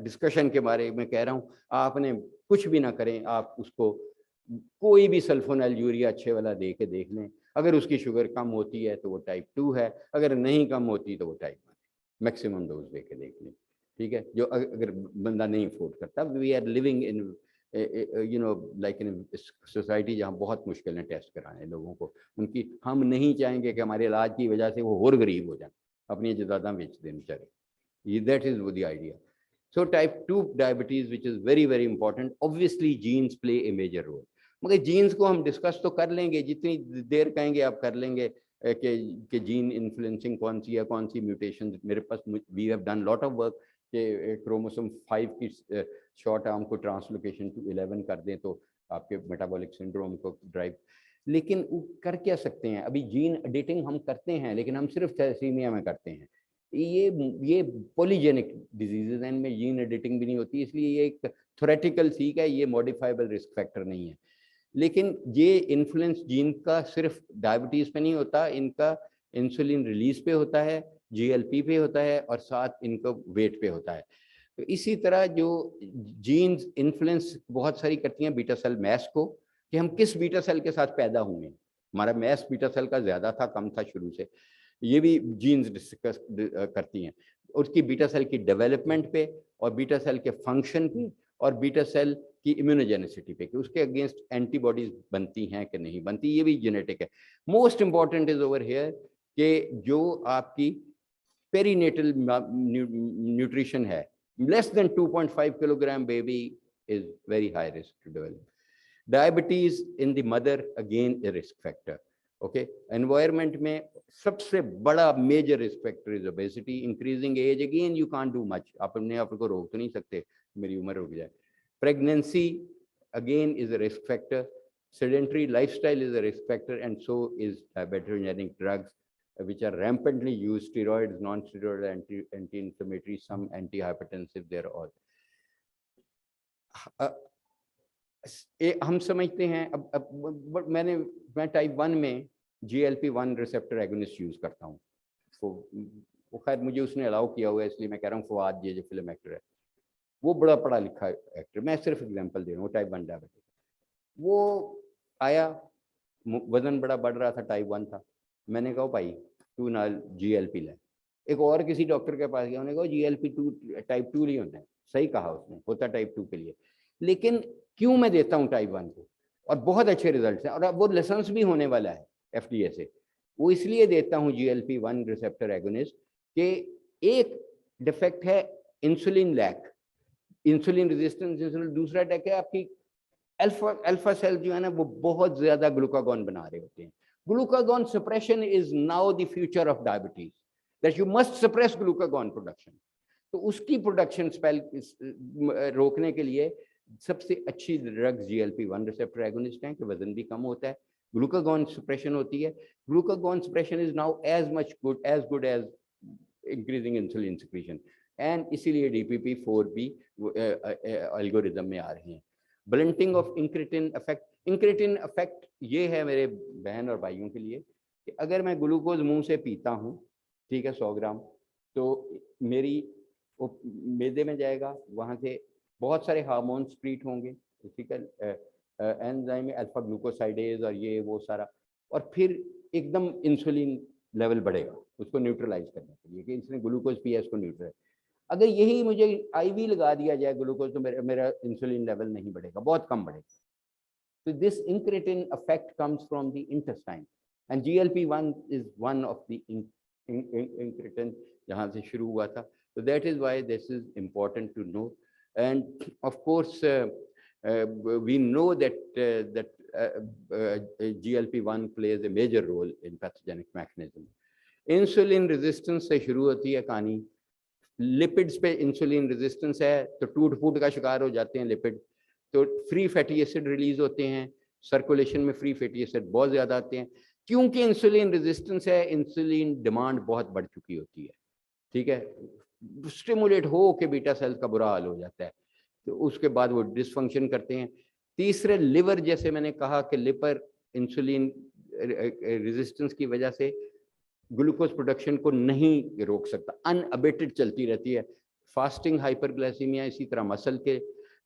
डिस्कशन के बारे में कह रहा हूँ, आपने कुछ भी ना करें, आप उसको कोई भी सल्फोनाइल यूरिया अच्छे वाला दे के देख लें, अगर उसकी शुगर कम होती है तो वो टाइप 2 है, अगर नहीं कम होती तो वो टाइप 1 है। मैक्सिमम डोज दे के देख लें, ठीक है। जो अगर बंदा नहीं अफोर्ड करता, we are living in you know like in society जहाँ बहुत मुश्किल है टेस्ट कराने लोगों को, उनकी हम नहीं चाहेंगे कि हमारे इलाज की वजह से वो और गरीब हो जाए, अपनी जायदादां बेच दें बेचारे, that is the idea. So type 2 diabetes, which is very very important, obviously genes play a major role. मगर जीन्स को हम डिस्कस तो कर लेंगे, जितनी देर कहेंगे आप कर लेंगे कि जीन इन्फ्लुएंसिंग कौन सी है, कौन सी म्यूटेशन मेरे पास, we have done lot of work कि क्रोमोसोम 5 की शॉर्ट आर्म को ट्रांसलोकेशन टू 11 कर दें तो आपके मेटाबॉलिक सिंड्रोम को ड्राइव, लेकिन कर क्या सकते हैं, अभी जीन एडिटिंग हम करते हैं लेकिन हम सिर्फ थैलेसीमिया में करते हैं, ये पॉलीजेनिक डिजीजेज हैं, इनमें जीन एडिटिंग भी नहीं होती, इसलिए ये एक थ्योरेटिकल ठीक है, ये मॉडिफाइबल रिस्क फैक्टर नहीं है। लेकिन ये इन्फ्लुएंस जीन का सिर्फ डायबिटीज पे नहीं होता, इनका इंसुलिन रिलीज पे होता है, GLP पे होता है और साथ इनका वेट पे होता है। तो इसी तरह जो जीन्स इन्फ्लुएंस बहुत सारी करती हैं बीटा सेल मैस को, कि हम किस बीटा सेल के साथ पैदा हुए, हमारा मैस बीटा सेल का ज्यादा था कम था शुरू से, ये भी जीन्स डिस्कस करती हैं, उसकी बीटा सेल की डेवलपमेंट पे और बीटा सेल के फंक्शन पे और बीटा सेल की इम्यूनोजेनिसिटी पे, कि उसके अगेंस्ट एंटीबॉडीज बनती हैं कि नहीं बनती, ये भी जेनेटिक है। Most important is over here कि जो आपकी पेरीनेटल न्यूट्रिशन है, less than 2.5 kilogram baby is very high risk to develop diabetes in the mother, again a risk factor. Okay, environment में सबसे बड़ा major risk factor is obesity, increasing age, again you can't do much, आप अपने आप को रोक तो नहीं सकते मेरी उम्र रुक जाए। Pregnancy again is a risk factor, sedentary lifestyle is a risk factor, and so is diabetogenic drugs which are rampantly used, steroids, non-steroid, anti-inflammatory, some antihypertensive, they're all हम समझते हैं। अब मैं टाइप 1 में GLP-1 रिसेप्टर एगोनिस्ट यूज करता हूँ, तो वो खैर मुझे उसने अलाउ किया हुआ है, इसलिए मैं कह रहा हूँ फवाद ये जो फिल्म एक्टर है वो बड़ा पढ़ा लिखा एक्टर, मैं सिर्फ एग्जांपल दे रहा हूँ, टाइप 1 डायबिटिक, वो आया वजन बड़ा बढ़ रहा था, टाइप 1 था, मैंने कहा भाई तू ना GLP ले, एक और किसी डॉक्टर के पास गया, उन्होंने कहा GLP-2 टाइप 2 नहीं होता है, सही कहा उसने, होता टाइप 2 के लिए, लेकिन क्यों मैं देता हूँ टाइप 1 को, और बहुत अच्छे रिजल्ट हैं, और अब वो लाइसेंस भी होने वाला है FDA से, वो इसलिए देता हूँ GLP-1 रिसेप्टर एगोनिस्ट कि एक डिफेक्ट है इंसुलिन लैक, इंसुलिन रेजिस्टेंस, दूसरा अटैक है आपकी अल्फा सेल जो है ना वो बहुत ज्यादा ग्लूकागॉन बना रहे होते हैं। Glucagon suppression is now the future of diabetes, that you must suppress glucagon production. तो उसकी प्रोडक्शन स्पेल रोकने के लिए सबसे अच्छी ड्रग्स GLP-1 रिसेप्टर एगोनिस्ट हैं कि वजन भी कम होता है, ग्लूकागॉन सप्रेशन होती है, glucagon suppression is now as good as increasing insulin secretion, and इसीलिए DPP-4 भी एल्गोरिदम में आ रहे हैं। ब्लंटिंग ऑफ इंक्रेटिन इफेक्ट ये है मेरे बहन और भाइयों के लिए कि अगर मैं ग्लूकोज मुंह से पीता हूँ, ठीक है 100 ग्राम, तो मेरी वो मैदे में जाएगा, वहाँ से बहुत सारे हार्मोन स्क्रीट होंगे, ठीक है, एंजाइम अल्फा ग्लूकोसाइडेज और ये वो सारा, और फिर एकदम इंसुलिन लेवल बढ़ेगा उसको न्यूट्रलाइज करने के लिए, कि इसने ग्लूकोज पिया इसको न्यूट्रलाइज। अगर यही मुझे IV लगा दिया जाए ग्लूकोज, तो मेरा इंसुलिन लेवल नहीं बढ़ेगा, बहुत कम बढ़ेगा। तो this incretin effect comes from the intestine, and GLP-1 is one of the incretin जहाँ से शुरू हुआ था। So that is why this is important to know. And of course We know that GLP-1 plays a major role in pathogenic mechanism. Insulin resistance से शुरू होती है कहानी, लिपिड्स पे इंसुलिन रेजिस्टेंस है तो टूट फूट का शिकार हो जाते हैं लिपिड, तो फ्री फैटी एसिड रिलीज होते हैं, सर्कुलेशन में फ्री फैटी एसिड बहुत ज्यादा आते हैं। क्योंकि इंसुलिन रेजिस्टेंस है, इंसुलिन डिमांड बहुत बढ़ चुकी होती है, ठीक है, स्टिमुलेट हो के बीटा सेल्स का बुरा हाल हो जाता है, तो उसके बाद वो डिसफंक्शन करते हैं। तीसरे लिवर, जैसे मैंने कहा कि लिवर इंसुलिन रेजिस्टेंस की वजह से ग्लूकोज प्रोडक्शन को नहीं रोक सकता, अनअबेटेड चलती रहती है। फास्टिंग हाइपरग्लाइसीमिया इसी तरह मसल के,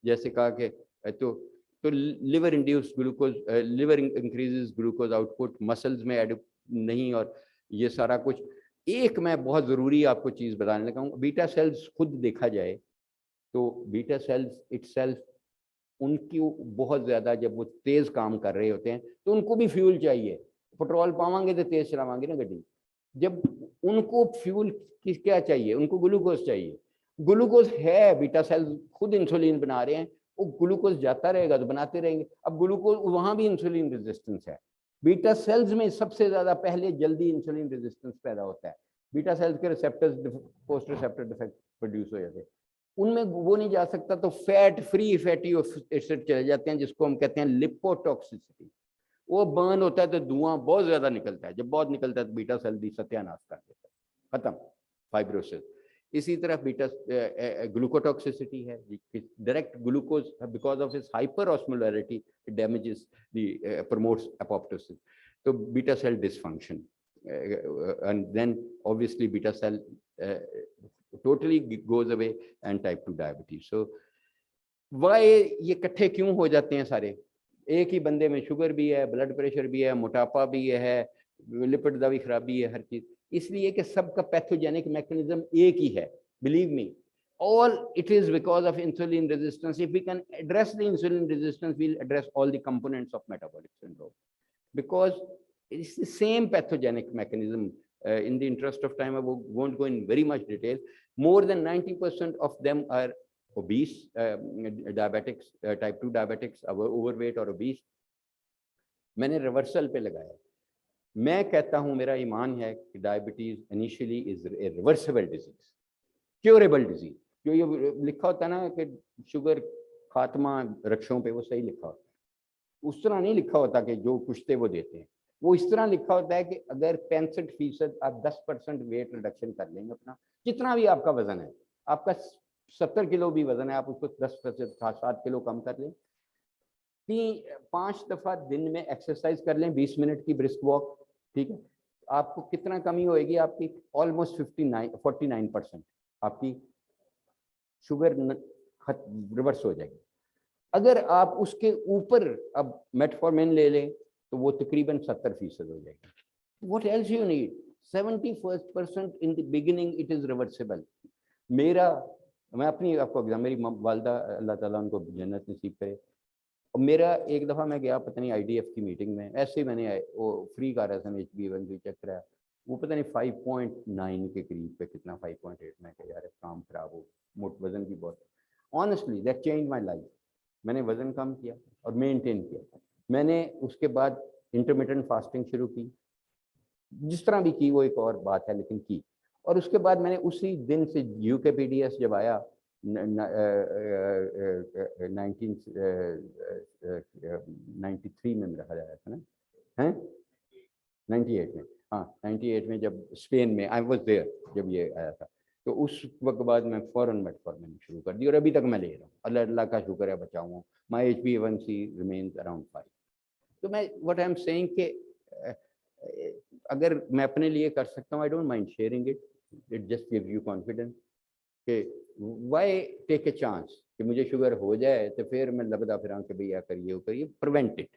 जैसे कहा कि तो liver induced glucose, liver increases glucose output, muscles में ऐड नहीं, और ये सारा कुछ। एक मैं बहुत ज़रूरी आपको चीज़ बताने लगा हूँ, बीटा सेल्स खुद देखा जाए तो बीटा सेल्स इटसेल्फ, उनकी बहुत ज़्यादा जब वो तेज़ काम कर रहे होते हैं तो उनको भी फ्यूल चाहिए। पेट्रोल पावांगे तो तेज़ चलावांगे ना गड्डी, जब उनको फ्यूल क्या चाहिए, उनको ग्लूकोज चाहिए। ग्लूकोज है, बीटा सेल्स खुद इंसुलिन बना रहे हैं, वो ग्लूकोज जाता रहेगा तो बनाते रहेंगे। अब ग्लूकोज वहाँ भी इंसुलिन रेजिस्टेंस है, बीटा सेल्स में सबसे ज़्यादा पहले जल्दी इंसुलिन रेजिस्टेंस पैदा होता है। बीटा सेल्स के receptors post receptor defect produce हो जाते हैं, उनमें वो नहीं जा सकता तो फैट फ्री फैटी एसिड चले जाते हैं, जिसको हम कहते हैं लिपोटॉक्सिसिटी। वो बर्न होता है तो धुआं बहुत ज्यादा निकलता है, जब बहुत निकलता है तो बीटा सेल भी सत्यानाश कर देता है, खत्म, फाइब्रोसिस। इसी तरह बीटा ग्लूकोटॉक्सिसिटी है, direct glucose because of its hyper osmolarity it damages the promotes apoptosis, तो beta cell dysfunction, and then obviously beta cell totally goes away and type 2 diabetes. So why ये इकट्ठे क्यों हो जाते हैं सारे? एक ही बंदे में शुगर भी है, ब्लड प्रेशर भी है, मोटापा भी है, लिपिड दा भी खराबी है, हर चीज, इसलिए कि सबका पैथोजेनिक मैकेनिज्म एक ही है। Believe me, all it is because of insulin resistance. If we can address the insulin resistance, we'll address all the components of metabolic syndrome, because it's the same pathogenic mechanism. In the interest of time, I won't go in very much detail. More than 90% of them are obese, diabetics, type 2 diabetics, overweight or obese. मैंने reversal पे लगाया। मैं कहता हूँ, मेरा ईमान है कि diabetes initially is a reversible disease, curable disease. जो ये लिखा होता है ना कि शुगर खात्मा रक्षों पे, वो सही लिखा होता है, उस तरह नहीं लिखा होता कि जो कुछ वो देते हैं। वो इस तरह लिखा होता है कि अगर 65% आप 10% वेट रिडक्शन कर लेंगे, अपना जितना भी आपका वजन है, आपका 70 किलो भी वजन है, आप उसको 10% 7 किलो कम कर लें, 5 दफा दिन में एक्सरसाइज कर लें, 20 मिनट की ब्रिस्क वॉक, ठीक है, आपको कितना कमी होएगी? आपकी ऑलमोस्ट 49% आपकी शुगर रिवर्स हो जाएगी। अगर आप उसके ऊपर अब मेटफॉर्मिन ले लें तो वो तकरीबन 70% हो जाएगी। What else you need? 71% in the beginning it is reversible. मैं अपनी आपको एग्जाम, मेरी वालदा अल्लाह ताला उनको जन्नत नसीब करे, और मेरा एक दफ़ा मैं गया पता नहीं IDF की मीटिंग में, ऐसे ही मैंने वो फ्री का रहा था, HbA1c चेक कराया, वो पता नहीं 5.9 के करीब पे, कितना 5.8, में कहा यार काम खराब हो, मोट वजन भी बहुत। Honestly that change my life. मैंने वजन कम किया और मेंटेन किया। मैंने उसके बाद इंटरमिटेंट फास्टिंग शुरू की, जिस तरह भी की वो एक और बात है, लेकिन की। और उसके बाद मैंने उसी दिन से UKPDS जब आया 1993 में मेरा ख्याल आया था ना, हैं 98 में, हाँ 98 में जब स्पेन में, आई वाज देयर जब ये आया था, तो उस वक्त बाद मैं फौरन मेटफॉर्मिन शुरू कर दी और अभी तक मैं ले रहा हूँ, अल्लाह का शुक्र है, बचा हूँ। माई HbA1c रिमेन्स अराउंड 5। तो मैं व्हाट आई एम सेइंग कि अगर मैं अपने लिए कर सकता हूँ, I don't mind sharing it, it just gives you confidence कि व्हाई टेक ए चांस कि मुझे शुगर हो जाए तो फिर मैं लगता फिर कि भैया करिए वो करिए, prevent it.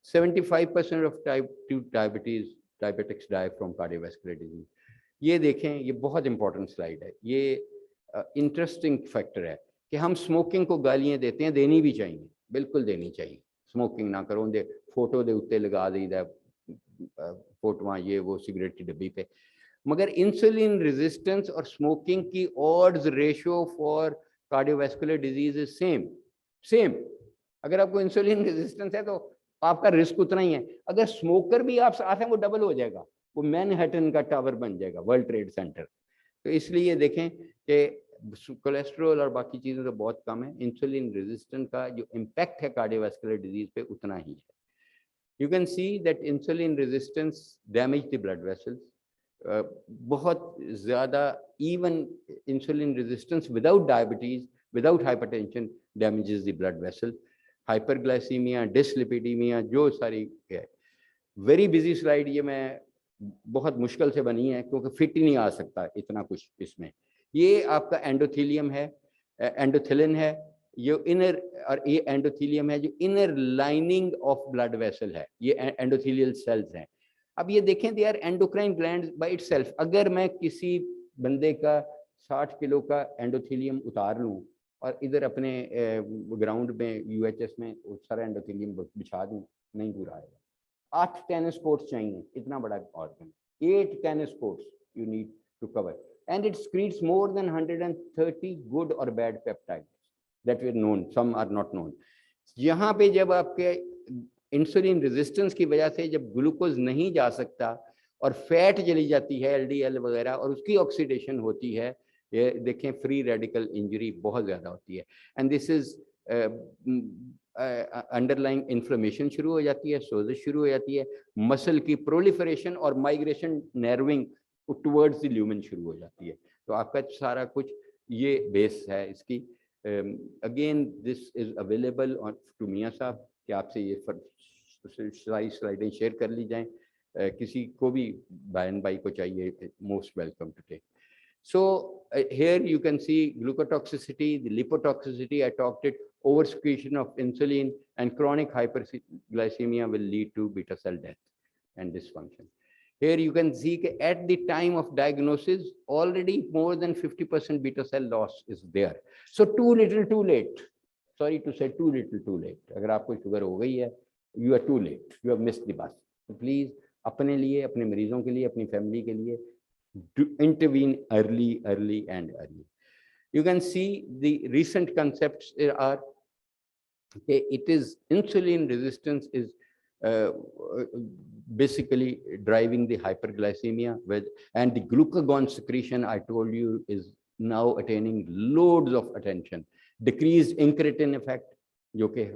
75% of type 2 diabetics die from cardiovascular disease. ये देखें, ये बहुत इंपॉर्टेंट स्लाइड है, ये इंटरेस्टिंग फैक्टर है कि हम स्मोकिंग को गालियाँ देते हैं, देनी भी चाहिए, बिल्कुल देनी चाहिए, स्मोकिंग ना करो, दे फोटो दे उत्ते लगा दीदा फोटोआं ये वो सिगरेट की डब्बी पे, मगर इंसुलिन रेजिस्टेंस और स्मोकिंग की odds ratio for cardiovascular disease is same. अगर आपको इंसुलिन रेजिस्टेंस है तो आपका रिस्क उतना ही है। अगर स्मोकर भी आप साथ हैं वो डबल हो जाएगा, वो मैनहट्टन का टावर बन जाएगा, वर्ल्ड ट्रेड सेंटर। तो इसलिए देखें कि कोलेस्ट्रॉल और बाकी चीज़ें तो बहुत कम है, इंसुलिन रेजिस्टेंट का जो इम्पैक्ट है कार्डियोवास्कुलर डिजीज पे उतना ही है। You can see that insulin resistance damage the blood vessels. बहुत ज़्यादा, even insulin resistance without diabetes, without hypertension damages the blood vessel. Hyperglycemia, dyslipidemia, जो सारी है। Very busy slide ये मैं बहुत मुश्किल से बनी है क्योंकि फिट ही नहीं आ सकता इतना कुछ इसमें। ये आपका एंडोथेलियम है, एंडोथिलिन है, ये इनर, और ये एंडोथेलियम है जो inner lining of blood vessel है, ये एंडोथेलियल सेल्स हैं। अब ये देखें they are endocrine glands by itself. अगर मैं किसी बंदे का 60 किलो का एंडोथेलियम उतार लूं और इधर अपने ग्राउंड में यूएचएस में सारा एंडोथेलियम बिछा दूं, नहीं पूरा आएगा। 8 टेनिस कोर्ट्स चाहिए, इतना बड़ा organ, 8 tennis courts you need to cover, and it secretes more than 130 good or bad peptides that were known, some are not known. यहाँ पे जब आपके इंसुलिन रेजिस्टेंस की वजह से जब ग्लूकोज नहीं जा सकता और फैट चली जाती है एलडीएल वगैरह और उसकी ऑक्सीडेशन होती है, ये देखें फ्री रेडिकल इंजरी बहुत ज़्यादा होती है, and this is underlying inflammation शुरू हो जाती है, सोजिश शुरू हो जाती है, मसल की प्रोलिफरेशन और माइग्रेशन नर्विंग टुवर्ड्स द ल्यूमेन शुरू हो जाती है। तो आपका सारा कुछ ये बेस है इसकी। Again this is available on to मियां साहब कि आपसे ये सारी स्लाइडें शेयर कर ली जाएं, किसी को भी बहन भाई को चाहिए, most welcome to take. So here you can see glucotoxicity, the lipotoxicity, I talked it, oversecretion of insulin and chronic hyperglycemia will lead to beta cell death and dysfunction. Here you can see at the time of diagnosis, already more than 50% beta cell loss is there. So too little too late. Sorry to say too little too late. अगर आपको sugar हो गई है, you are too late. You have missed the bus. So please अपने लिए, अपने मरीजों के लिए, अपनी फैमिली के लिए to intervene early and early. You can see the recent concepts are, okay, it is insulin resistance is basically driving the hyperglycemia with, and the glucagon secretion I told you is now attaining loads of attention. Decreased incretin effect, जो कि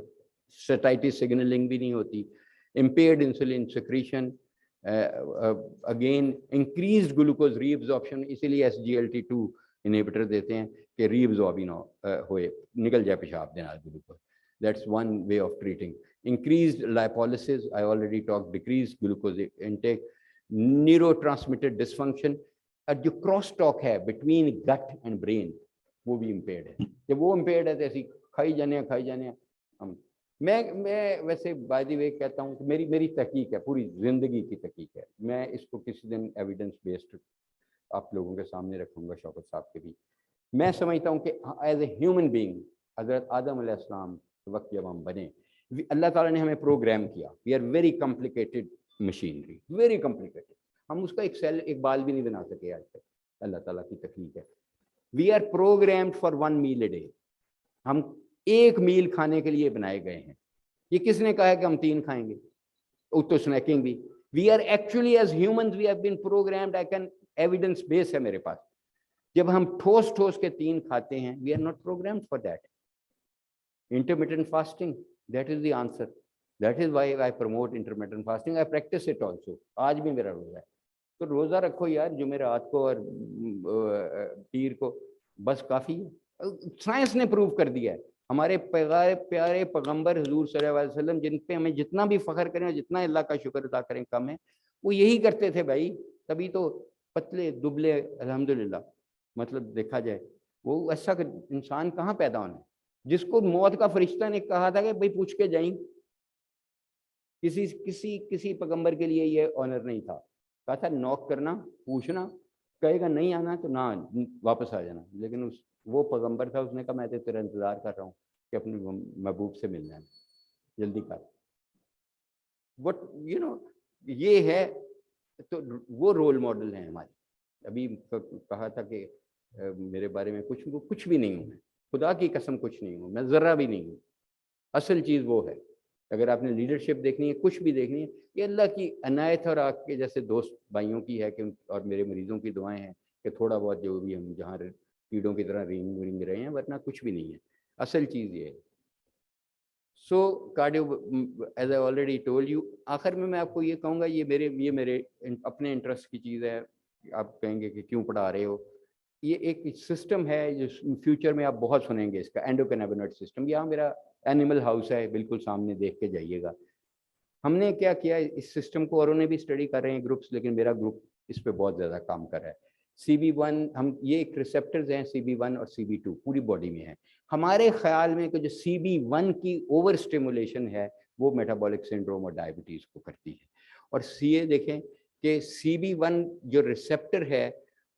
satiety signaling भी नहीं होती, impaired insulin secretion, again increased glucose reabsorption, इसीलिए SGLT2 inhibitor देते हैं कि reabsorb ही ना होए, निकल जाए पेशाब के नाल glucose. That's one way of treating. Increased lipolysis, I already talk, decreased glucose intake, neurotransmitter dysfunction, जो क्रॉस टॉक है बिटवीन गट एंड ब्रेन वो भी इम्पेयर्ड है। जब वो इम्पेयर्ड है तो ऐसी खाई जाने हैं हम। मैं वैसे बाय द वे कहता हूँ कि मेरी तहकीक है, पूरी जिंदगी की तहकीक है, मैं इसको किसी दिन एविडेंस बेस्ड आप लोगों के सामने रखूंगा, शौकत साहब के भी। मैं समझता हूँ कि एज ए ह्यूमन बीइंग, हज़रत आदम अलैहिस्सलाम के वक्त जब हम बने, अल्लाह ताला ने हमें प्रोग्राम किया। We are very complicated machinery, very complicated, हम उसका एक सेल, एक बाल भी नहीं बना सके आज तक, अल्लाह ताला की तकलीफ है। We are programmed for 1 meal a day, हम 1 मील खाने के लिए बनाए गए हैं। ये किसने कहा है कि हम 3 खाएंगे? तो स्नैकिंग भी। We are actually as humans we have been programmed, I can evidence base है मेरे पास। जब हम ठोस के 3 खाते हैं, we are not programmed for that. Intermittent fasting, that is the answer, that is why I promote intermittent fasting, I practice it also. आज भी मेरा रोजा है, तो रोजा रखो यार, जुमेरात को और पीर को, बस काफी है। साइंस ने प्रूव कर दिया है, हमारे प्यारे पैगंबर हुजूर सल्लल्लाहु अलैहि वसल्लम, जिन पे हमें जितना भी फख्र करें और जितना अल्लाह का शुक्र अदा करें कम है, वो यही करते थे भाई। तभी तो पतले दुबले अल्हम्दुलिल्लाह, मतलब देखा जाए वो ऐसा इंसान कहाँ पैदा होना, जिसको मौत का फरिश्ता ने कहा था कि भाई पूछ के जाएं। किसी पैगंबर के लिए ये ऑनर नहीं था, कहा था नॉक करना, पूछना, कहेगा नहीं आना तो ना वापस आ जाना। लेकिन वो पैगंबर था, उसने कहा मैं तो तेरा इंतजार कर रहा हूँ कि अपने महबूब से मिलना है, जल्दी कर। वट यू नो, ये है, तो वो रोल मॉडल हैं हमारे। अभी कहा था कि मेरे बारे में कुछ भी नहीं हूँ मैं, खुदा की कसम कुछ नहीं हूँ मैं, जरा भी नहीं हूँ। असल चीज़ वो है। अगर आपने लीडरशिप देखनी है, कुछ भी देखनी है, ये अल्लाह की अनायत और आपके जैसे दोस्त भाइयों की है कि और मेरे मरीजों की दुआएं हैं कि थोड़ा बहुत जो भी हम जहाँ कीड़ों की तरह रेंग रहे हैं, वरना कुछ भी नहीं है। असल चीज़ ये है। So cardio, as I already told you, आखिर में मैं आपको ये कहूँगा, ये मेरे अपने इंटरेस्ट की चीज़ है। आप कहेंगे कि क्यों पढ़ा रहे हो, ये एक सिस्टम है जो फ्यूचर में आप बहुत सुनेंगे इसका, एंडोकैनाबिनॉइड सिस्टम। यहाँ मेरा एनिमल हाउस है, बिल्कुल सामने देख के जाइएगा। हमने क्या किया इस सिस्टम को, और उन्हें भी स्टडी कर रहे हैं ग्रुप्स, लेकिन मेरा ग्रुप इस पे बहुत ज़्यादा काम कर रहा है। CB1, हम ये एक रिसेप्टर्स हैं CB1 और CB2 पूरी बॉडी में है। हमारे ख्याल में कि जो CB1 की ओवर स्टिमुलेशन है वो मेटाबॉलिक सिंड्रोम और डायबिटीज़ को करती है। और CA देखें कि CB1 जो रिसेप्टर है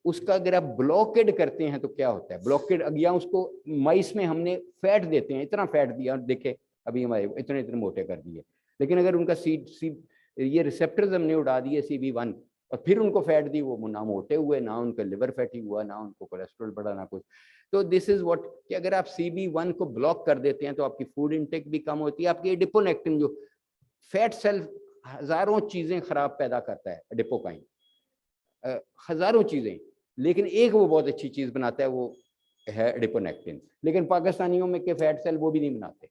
उसका अगर आप ब्लॉकेड करते हैं तो क्या होता है, ब्लॉकेड, या उसको माइस में हमने फैट देते हैं, इतना फैट दिया और देखे अभी हमारे इतने इतने मोटे कर दिए, लेकिन अगर उनका ये रिसेप्टर्स हमने उड़ा दिए CB1 और फिर उनको फैट दी, वो ना मोटे हुए, ना उनका लिवर फैटी हुआ, ना उनको कोलेस्ट्रॉल बढ़ा, ना कुछ। तो दिस इज व्हाट, कि अगर आप CB1 को ब्लॉक कर देते हैं तो आपकी फूड इंटेक भी कम होती है। आपकी एडिपोनेक्टिन जो फैट सेल हजारों चीजें खराब पैदा करता है, एडिपोकाइन हजारों चीजें, लेकिन एक वो बहुत अच्छी चीज बनाता है, वो है एडिपोनेक्टिन। लेकिन पाकिस्तानियों में के फैट सेल वो भी नहीं बनाते,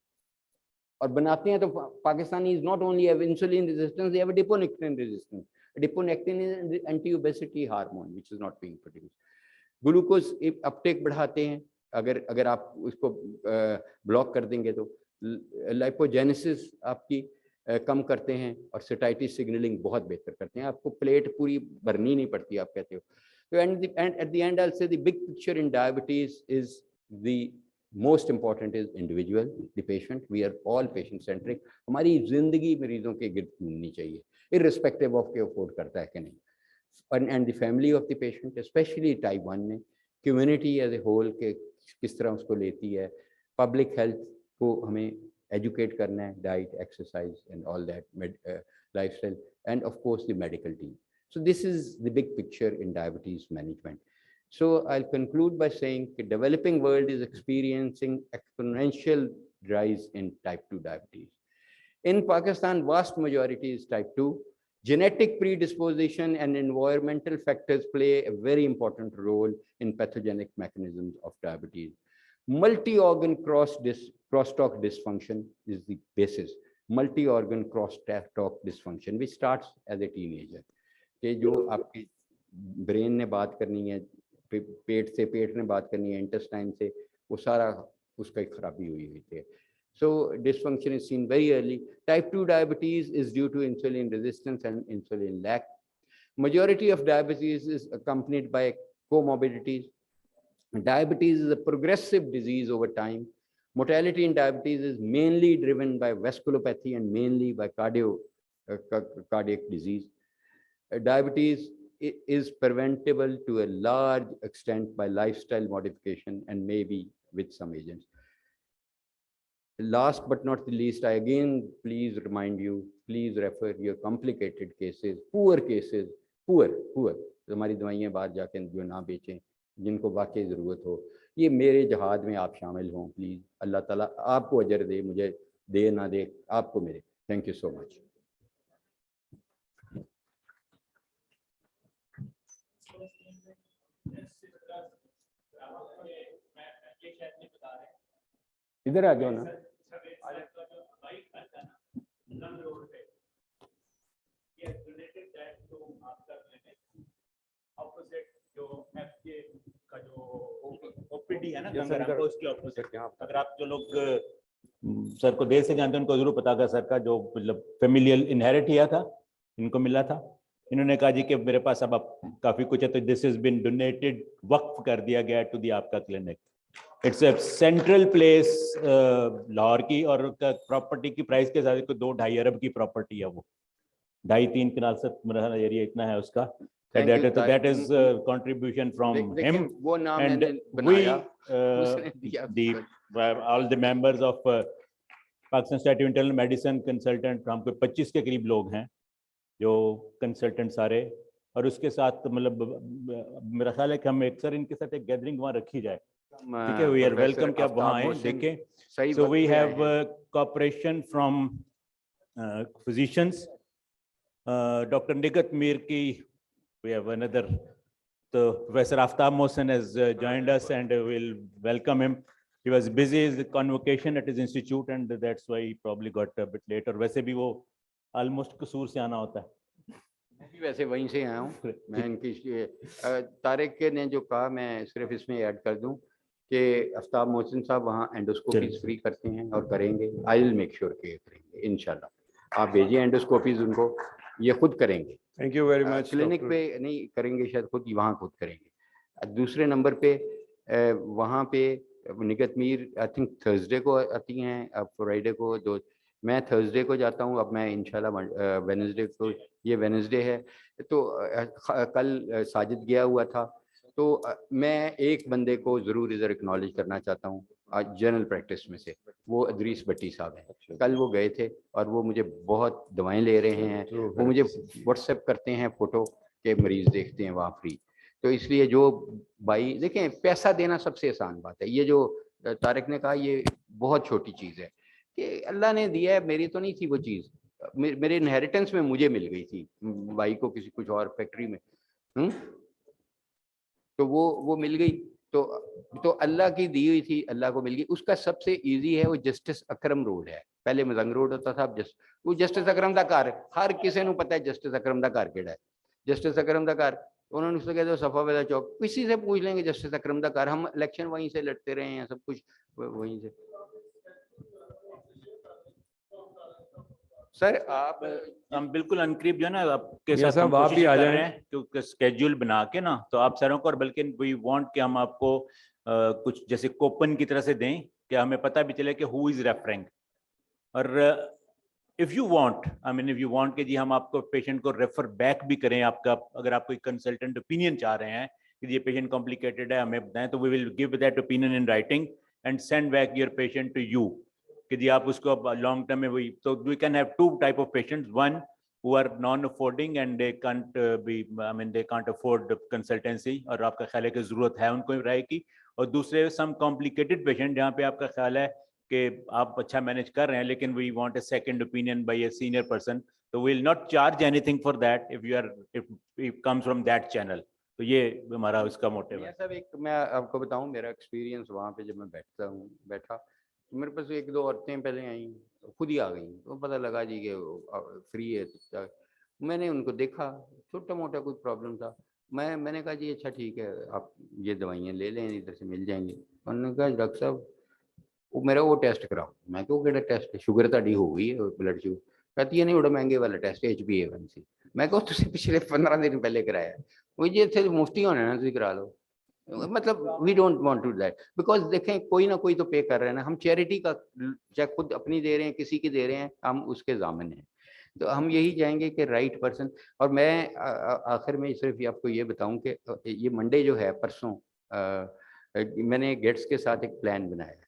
और बनाते हैं तो Pakistani is not only have insulin resistance, they have adiponectin resistance. Adiponectin is anti obesity hormone which is not being produced. Glucose Uptake बढ़ाते हैं, अगर आप उसको ब्लॉक कर देंगे तो लाइपोजेनेसिस आपकी कम करते हैं, और सेटाइटिस सिग्नलिंग बहुत बेहतर करते हैं। आपको प्लेट पूरी भरनी नहीं पड़ती, आप कहते हो। तो at the end I'll say the big picture in diabetes is the most important is individual, the patient. We are all patient centric. हमारी जिंदगी मरीजों के गिर्द घूमनी चाहिए, irrespective of के अफोर्ड करता है कि नहीं। And the family of the patient, especially type 1 में, community as a whole के किस तरह उसको लेती है, public health को हमें educate करना है, diet, exercise and all that, lifestyle, and of course the medical team. So this is the big picture in diabetes management. So I'll conclude by saying the developing world is experiencing exponential rise in type 2 diabetes. In Pakistan, vast majority is type 2. Genetic predisposition and environmental factors play a very important role in pathogenic mechanisms of diabetes. Multi-organ crosstalk dysfunction is the basis. Multi-organ crosstalk dysfunction, which starts as a teenager. कि जो आपकी brain ने बात करनी है, पेट ने बात करनी है, इंटेस्टाइन से, वो सारा उसका एक खराबी हुई थी। So dysfunction is seen very early. Type 2 diabetes is due to insulin resistance and insulin lack. Majority of diabetes is accompanied by comorbidities. Diabetes is a progressive disease over time. Mortality in diabetes is mainly driven by vasculopathy and mainly by cardiac disease. Diabetes is preventable to a large extent by lifestyle modification and maybe with some agents. Last but not the least, I again please remind you, please refer your complicated cases, poor cases, poor, हमारी दवाइयाँ बाहर जाके जो ना बेचें, जिनको वाकई ज़रूरत हो, ये मेरे जहाद में आप शामिल हों प्लीज़। अल्लाह ताला आपको अजर दे, मुझे दे ना दे, आपको मेरे। Thank you so much. इधर आ जाओ ना। ओपीडी है ना गंगाराम, उसके ऑपोजिट। अगर आप जो लोग सर को देर से जानते हैं उनको जरूर पता होगा, सर का जो मतलब फेमिलियल इनहेरिट किया था, इनको मिला था। इन्होंने कहा जी कि मेरे पास अब काफी कुछ है, तो दिस इज बीन डोनेटेड, वक्फ कर दिया गया टू दी आपका clinic. It's a central place Lahore की, और प्रॉपर्टी की प्राइस के साथ 2-2.5 अरब की प्रॉपर्टी है, वो 2.5-3 कनाल से मेरा एरिया इतना है उसका। That is contribution from him, and we all the members of Pakistan Institute of Internal Medicine consultant, हम कोई 25 के करीब लोग हैं जो कंसल्टेंट सारे, और उसके साथ मतलब मेरा ख्याल है कि हम अक्सर इनके साथ एक गैदरिंग वहाँ रखी जाए, ठीक है, वी आर वेलकम कि आप वहाँ आए देखें. सही So वक्त we पे आए have हैं। cooperation from physicians. Dr. Nigat Mir ki, we have another, the Professor Aftab Mohsen has joined us and we'll welcome him. He was busy with convocation at his institute and that's why he probably got a bit later. वैसे भी वो almost कसूर से आना होता है. मैं भी वैसे वहीं से आया हूँ। मैं इनकी तारिक ने जो कहा मैं सिर्फ इसमें ऐड कर दूं कि आफ्ताब मोहसिन साहब वहाँ एंडोस्कोपीज फ्री करते हैं और करेंगे। आई विल मेक श्योर कि करेंगे इंशाल्लाह। आप भेजिए एंडोस्कोपीज उनको, ये खुद करेंगे। Thank you very much. Clinic Dr. पे नहीं करेंगे, शायद खुद वहाँ खुद करेंगे। दूसरे नंबर पे वहाँ पे निगत मीर आई थिंक थर्सडे को आती हैं, अब फ्राइडे को दो, मैं थर्सडे को जाता हूँ। अब मैं इंशाल्लाह वेडनेसडे को, ये वेडनेसडे है तो कल साजिद गया हुआ था, तो मैं एक बंदे को ज़रूर इधर एक्नॉलेज करना चाहता हूँ जनरल प्रैक्टिस में से, वो अदरीस भट्टी साहब हैं। कल वो गए थे और वो मुझे बहुत दवाएं ले रहे हैं, वो मुझे व्हाट्सएप करते हैं फ़ोटो के मरीज़ देखते हैं वहाँ फ्री। तो इसलिए जो भाई देखें, पैसा देना सबसे आसान बात है। ये जो तारिक ने कहा ये बहुत छोटी चीज़ है कि अल्लाह ने दिया है, मेरी तो नहीं थी वो चीज़, मेरे इनहेरिटेंस में मुझे मिल गई थी, भाई को किसी कुछ और फैक्ट्री में, तो वो मिल गई, तो अल्लाह की दी हुई थी, अल्लाह को मिल गई। उसका सबसे इजी है वो जस्टिस अकरम रोड है, पहले मजंग रोड होता था, अब वो जस्टिस अकरम दा घर, हर किसी को पता है जस्टिस अकरम दा घर केड़ा है। जस्टिस अकरम दा घर उन्होंने उसको कहते सफा वाला चौक, किसी से पूछ लेंगे जस्टिस अकरम दा घर, हम इलेक्शन वहीं से लड़ते रहे हैं, सब कुछ वहीं से। सर आप हम बिल्कुल अनकरीब जो है ना आपके मियां साथ हम साहब, आप कोशिश भी आ कर जाएं। रहे हैं क्योंकि स्केड्यूल बना के ना, तो आप सरों को, और बल्कि वी वांट कि हम आपको कुछ जैसे कोपन की तरह से दें कि हमें पता भी चले कि हु इज रेफरिंग। और if you want, I mean if you want कि जी हम आपको पेशेंट को रेफर बैक भी करें, आपका अगर आप कोई कंसल्टेंट ओपिनियन चाह रहे हैं कि ये पेशेंट कॉम्प्लिकेटेड है हमें बताएं, तो we will give that opinion in writing and send back your patient to you कि जी आप उसको लॉन्ग टर्म में वही, तो we can have two type of patients, one who are non-affording and they can't they can't afford consultancy और आपका ख्याल है कि जरूरत है उनको राय की, और दूसरे some complicated patient जहाँ पे आपका ख्याल है कि आप अच्छा मैनेज कर रहे हैं लेकिन we want a second opinion by a senior person, तो we'll not charge anything for that if it comes from that channel। तो ये हमारा उसका मोटिव है। सब एक मैं आपको बताऊं मेरा एक्सपीरियंस वहाँ पे, जब मैं बैठा तो मेरे पास एक दो औरतें पहले आई, खुद ही आ गई, तो पता लगा जी कि फ्री है। मैंने उनको देखा, छोटा मोटा कोई प्रॉब्लम था, मैंने कहा जी अच्छा ठीक है आप ये दवाइयाँ ले लें, इधर से मिल जाएंगी। उन्होंने कहा डॉक्टर साहब वो मेरा वो टेस्ट कराओ। मैं क्यों केड़ा टेस्ट है, शुगर ताड़ी हो गई है ब्लड शुगर। कहती है नहीं बड़ा महंगे वाला टेस्ट HbA1c। मैं कहूँ तुम पिछले 15 दिन पहले कराया, वो ये थे मुफ्ती होने ना, तुम करा लो। मतलब we don't want to that, because देखें कोई ना कोई तो पे कर रहे हैं ना, हम चैरिटी का चाहे खुद अपनी दे रहे हैं किसी की दे रहे हैं, हम उसके जामिन हैं। तो हम यही चाहेंगे कि राइट पर्सन। और मैं आखिर में सिर्फ आपको ये बताऊं कि ये मंडे जो है परसों, मैंने गेट्स के साथ एक प्लान बनाया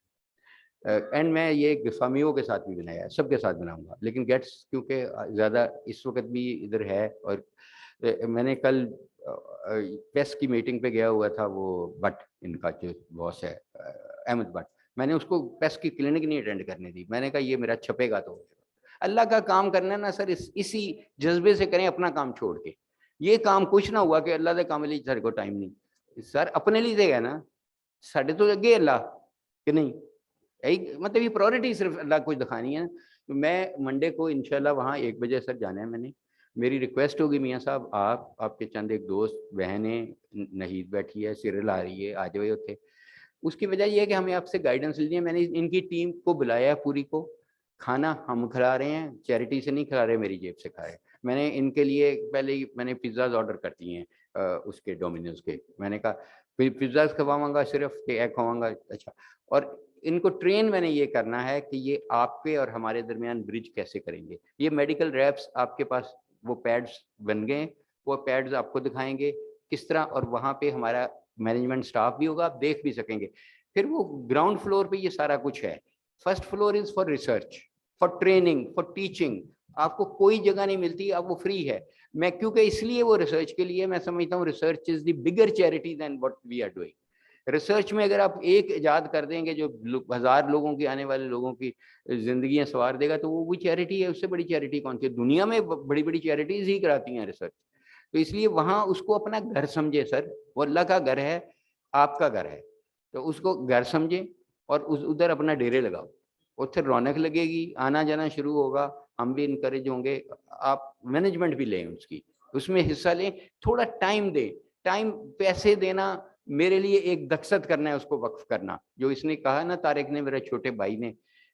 एंड मैं ये स्वामियों के साथ भी बनाया है, सबके साथ बनाऊंगा, लेकिन गेट्स क्योंकि ज़्यादा इस वक्त भी इधर है। और मैंने कल प्रेस की मीटिंग पे गया हुआ था, वो भट्ट इनका जो बॉस है अहमद भट्ट, मैंने उसको प्रेस की क्लिनिक नहीं अटेंड करने दी। मैंने कहा ये मेरा छपेगा तो अल्लाह का काम करना है ना सर, इसी जज्बे से करें, अपना काम छोड़ के। ये काम कुछ ना हुआ कि अल्लाह के काम लिए सर को टाइम नहीं, सर अपने लिए देगा ना, साढ़े तो अगे अल्लाह कि नहीं, यही मतलब ये प्रायोरिटी सिर्फ अल्लाह को दिखानी है। तो मैं मंडे को इंशाल्लाह वहाँ 1 बजे सर जाना है। मैंने, मेरी रिक्वेस्ट होगी मियाँ साहब, आपके चंद एक दोस्त बहनें, नहीद बैठी है, सिरल आ रही है, आ जाए उठे। उसकी वजह यह है कि हमें आपसे गाइडेंस लेनी है। मैंने इनकी टीम को बुलाया है पूरी को, खाना हम खिला रहे हैं, चैरिटी से नहीं खिला रहे, मेरी जेब से खा रहे हैं। मैंने इनके लिए पहले ही मैंने पिज़्ज़ाज ऑर्डर कर दिए हैं उसके डोमिनोज के। मैंने कहा पिज़्ज़ाज खवाऊंगा सिर्फ कि एग खवाऊंगा। अच्छा, और इनको ट्रेन मैंने ये करना है कि ये आपके और हमारे दरमियान ब्रिज कैसे करेंगे। ये मेडिकल रैप्स आपके पास वो पैड्स बन गए, वो पैड्स आपको दिखाएंगे किस तरह, और वहाँ पे हमारा मैनेजमेंट स्टाफ भी होगा, आप देख भी सकेंगे। फिर वो ग्राउंड फ्लोर पे ये सारा कुछ है। First floor is for research, for training, for teaching. आपको कोई जगह नहीं मिलती, अब वो फ्री है। मैं क्योंकि इसलिए वो रिसर्च के लिए मैं समझता हूँ research is the bigger charity than what we are doing. Research में अगर आप एक इजाद कर देंगे जो 1000 लोगों की, आने वाले लोगों की जिंदगियां संवार देगा, तो वो चैरिटी है। उससे बड़ी चैरिटी कौन सी? दुनिया में बड़ी बड़ी चैरिटीज ही कराती हैं रिसर्च। तो इसलिए वहां उसको अपना घर समझे सर, वो अल्लाह का घर है, आपका घर है, तो उसको घर समझे और उधर अपना डेरे लगाओ, उधर रौनक लगेगी, आना जाना शुरू होगा, हम भी इनकरेज होंगे, आप मैनेजमेंट भी लें उसकी, उसमें हिस्सा लें, थोड़ा टाइम दें। टाइम, पैसे देना मेरे लिए एक दक्षत करना है, उसको वक्फ करना। जो इसने कहा ना तारिक ने, मेरे छोटे भाई ने,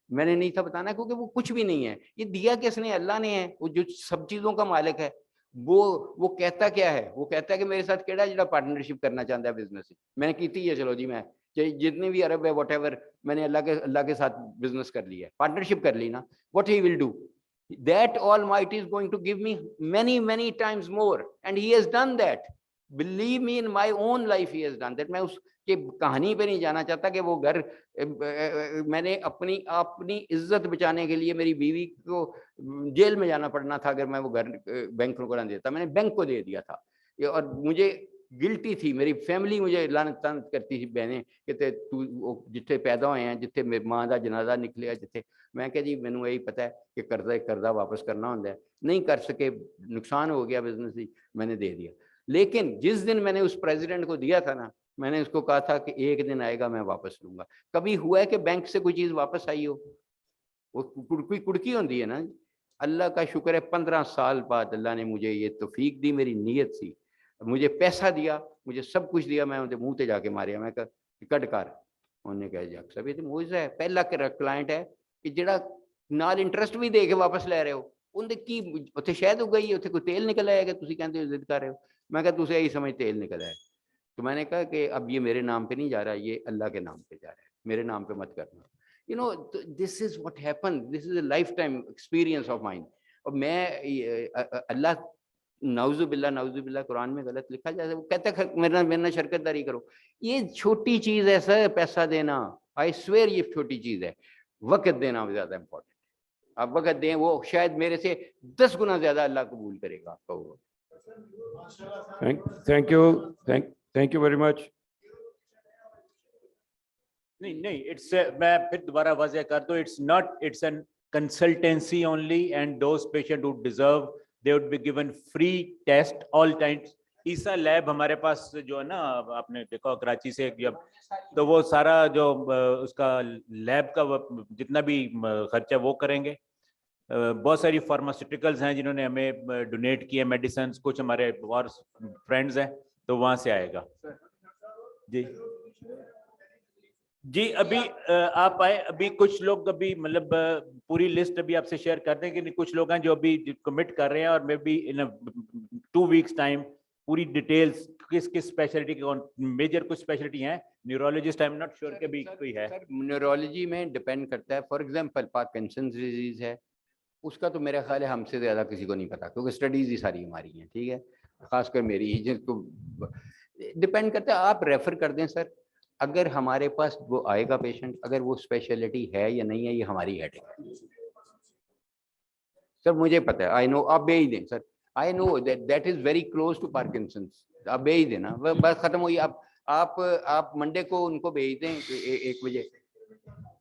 मैंने नहीं था बताना, क्योंकि वो कुछ भी नहीं है, ये दिया किसने? अल्लाह ने है, वो जो सब चीजों का मालिक है। वो कहता क्या है? वो कहता है कि मेरे साथ केड़ा जिहड़ा पार्टनरशिप करना चाहता है बिजनेस, मैंने की थी है, चलो जी, मैं जितने भी अरब है वट मैंने अल्लाह के साथ बिजनेस कर लिया है, पार्टनरशिप कर ली ना, what he will do, that Almighty is going to give me many times more, and he has done that. Believe me, in my own life he has done that. मैं उसके कहानी पे नहीं जाना चाहता कि वो घर मैंने अपनी इज्जत बचाने के लिए मेरी बीवी को जेल में जाना पड़ना था अगर मैं वो घर बैंक को ना देता, मैंने बैंक को दे दिया था। और मुझे गिल्टी थी, मेरी फैमिली मुझे लानत तानत करती थी, बहनें कि तू जिथे पैदा होए हैं, जिथे मेरी मां का जनाजा निकलिया, जिथे, मैं क्या जी मैनू यही पता है कि कर्जा वापस करना होता है, नहीं कर सके, नुकसान हो गया बिजनेस ही, मैंने दे दिया। लेकिन जिस दिन मैंने उस प्रेसिडेंट को दिया था ना, मैंने उसको कहा था कि एक दिन आएगा मैं वापस लूंगा। कभी हुआ है कि बैंक से कोई चीज वापस आई हो? वो कुड़की होती है ना। अल्लाह का शुक्र है 15 साल बाद अल्लाह ने मुझे ये तौफीक दी, मेरी नीयत सी, मुझे पैसा दिया, मुझे सब कुछ दिया, मैं उनके मुंह ते जाके मारिया, मैं कहा कट कर, उन्होंने कहा जी सब ये तो मोइज़ा है, पहला क्लाइंट है कि जिहड़ा नाल इंटरस्ट भी दे के वापस ले रहे हो, उनके की उत्थे शहद उगाई है, उत्थे कोई तेल निकल आएगा, तुसी कहते हो जिद कर रहे हो। मैं कहा तुझे यही समझ तेल निकल आए। तो मैंने कहा कि अब ये मेरे नाम पे नहीं जा रहा, ये अल्लाह के नाम पे जा रहा है, मेरे नाम पे मत करना। You know, this is what happen, this is a life time experience of mine. और मैं अल्लाह नाउजुबिल्ला कुरान में गलत लिखा जाए, वो कहता है मेरे ना शरकतदारी करो। ये छोटी चीज है सर, पैसा देना, आई स्वेयर ये छोटी चीज है। वक्त देना ज्यादा इंपॉर्टेंट है। आप वक्त दें, वो शायद मेरे से 10 गुना ज्यादा अल्लाह कबूल करेगा आपका वो। Thank you very much. नहीं, इट्स, मैं फिर दोबारा वाज़ेह कर दूं, it's not, it's an consultancy only, and those patient who deserve they would be given free test all times. ईसा लैब हमारे पास जो है ना, आपने देखा कराची से जब, तो वो सारा जो उसका लैब का जितना भी खर्चा वो करेंगे। बहुत सारी फार्मास्यूटिकल्स हैं जिन्होंने हमें डोनेट किए मेडिसिन, कुछ हमारे और फ्रेंड्स हैं, तो वहाँ से आएगा। जी अभी आप आए, अभी कुछ लोग अभी मतलब पूरी लिस्ट अभी आपसे शेयर कर देंगे, नहीं कुछ लोग हैं जो अभी कमिट कर रहे हैं, और may be in 2 weeks time पूरी डिटेल्स किस स्पेशलिटी के, मेजर कुछ स्पेशलिटी हैं, neurologist I am not sure कि भी कोई है। न्यूरोलॉजी में डिपेंड करता है। फॉर एग्जांपल पार्किंसंस डिजीज है, उसका तो मेरा ख्याल है हमसे ज़्यादा किसी को नहीं पता, क्योंकि स्टडीज ही सारी हमारी हैं, ठीक है, खासकर मेरी ही, जिसको डिपेंड करता है। आप रेफर कर दें सर, अगर हमारे पास वो आएगा पेशेंट, अगर वो स्पेशलिटी है या नहीं है, ये हमारी हेडेक है सर, मुझे पता है, आई नो। आप भेज दें sir, I know that is very close to Parkinson's, आप भेज देना, बस खत्म हुई। आप मंडे को उनको भेज दें 1 बजे।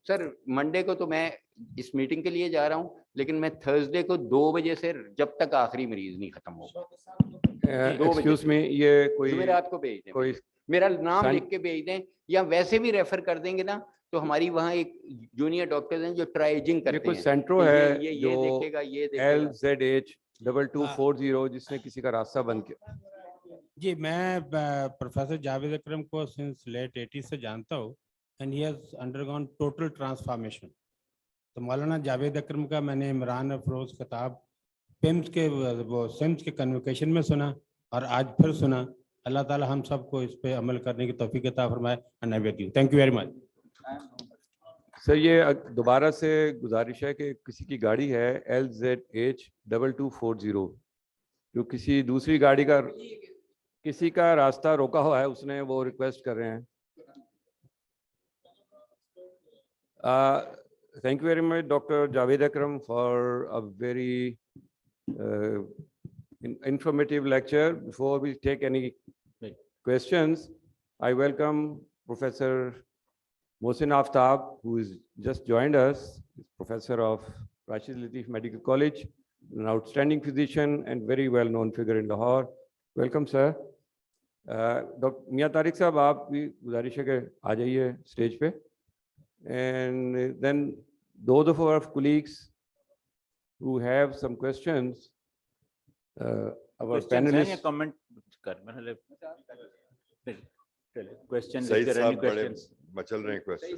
सर मंडे को तो मैं इस मीटिंग के लिए जा रहा हूँ, लेकिन मैं थर्सडे को 2 बजे से जब तक आखिरी मरीज नहीं खत्म होगा, 2 बजे Excuse me, ये कोई जुमेरात को भेज दें, कोई मेरा नाम सन- लिख के भेज दें, या वैसे भी रेफर कर देंगे ना, तो हमारी वहाँ एक जूनियर डॉक्टर्स हैं जो ट्राइजिंग ये करते कोई हैं सेंट्रो कि है ये जो देखेगा, ये देखेगा। LZH 2240 जिसने किसी का रास्ता बंद किया। जी, मैं प्रोफेसर जावेद अकरम को सिंस लेट 80 से जानता हूँ, and he has undergone total transformation. तो मौलाना जावेद अकरम का मैंने इमरान अफरोज किताब पिम्स के वो सिम्स के कन्वोकेशन में सुना, और आज फिर सुना। अल्लाह ताला हम सबको इस पे अमल करने की तौफीक अता फरमाए। And I with you, thank you very much. Sir ये दोबारा से गुजारिश है कि किसी की गाड़ी है LZH 2240, जो किसी दूसरी गाड़ी का किसी का रास्ता रोका हुआ है, उसने वो रिक्वेस्ट कर रहे हैं। Thank you very much, Dr. Javed Akram, for a very informative lecture. Before we take any questions, I welcome Professor Mohsin Aftab, who is just joined us, is professor of Rashid Latif Medical College, an outstanding physician and very well-known figure in Lahore. Welcome, sir. Dr. Mia Tariq साहब, आप भी गुजारिश है कि आ जाइए stage पे. And then those of our colleagues who have some questions, our panelists. Comment कर मतलब क्वेश्चन सही any साहब बड़े questions? मचल रहे हैं क्वेश्चन.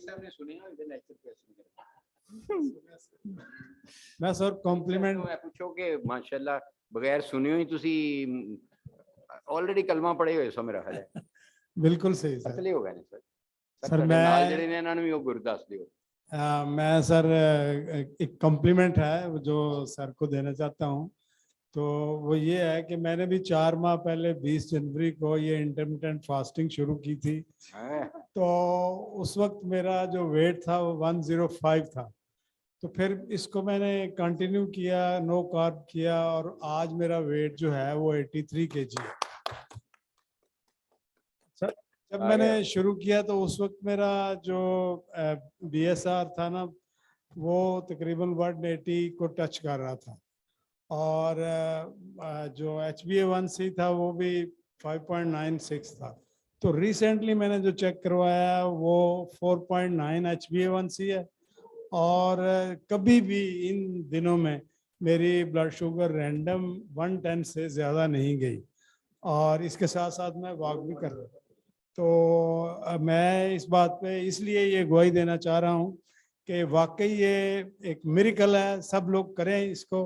मैं सर कॉम्प्लीमेंट मैं पूछो कि माशाल्लाह बगैर सुने ही तुसी ऑलरेडी कलमा पढ़े हुए सो मेरा ख्याल है. बिल्कुल सही सर. असली हो गए सर. सर नाल मैं ਜਿਹੜੇ ਨੇ ਇਹਨਾਂ ਨੂੰ ਵੀ ਉਹ ਗੁਰ ਦੱਸ ਦਿਓ. मैं सर एक कॉम्प्लीमेंट है जो सर को देना चाहता हूँ, तो वो ये है कि मैंने भी 4 माह पहले 20 जनवरी को ये इंटरमिटेंट फास्टिंग शुरू की थी. तो उस वक्त मेरा जो वेट था वो 105 था. तो फिर इसको मैंने कंटिन्यू किया, नो कार्ब किया, और आज मेरा वेट जो है वो 83 kg है. सर जब मैंने शुरू किया तो उस वक्त मेरा जो BSR था ना, वो तकरीबन 180 को टच कर रहा था, और जो HbA1c था वो भी 5.96 था. तो रिसेंटली मैंने जो चेक करवाया वो 4.9 HbA1c है, और कभी भी इन दिनों में मेरी ब्लड शुगर रैंडम 110 से ज़्यादा नहीं गई, और इसके साथ साथ मैं वॉक भी कर रहा हूँ. तो मैं इस बात पे इसलिए ये गवाही देना चाह रहा हूँ कि वाकई ये एक मिरेकल है. सब लोग करें इसको,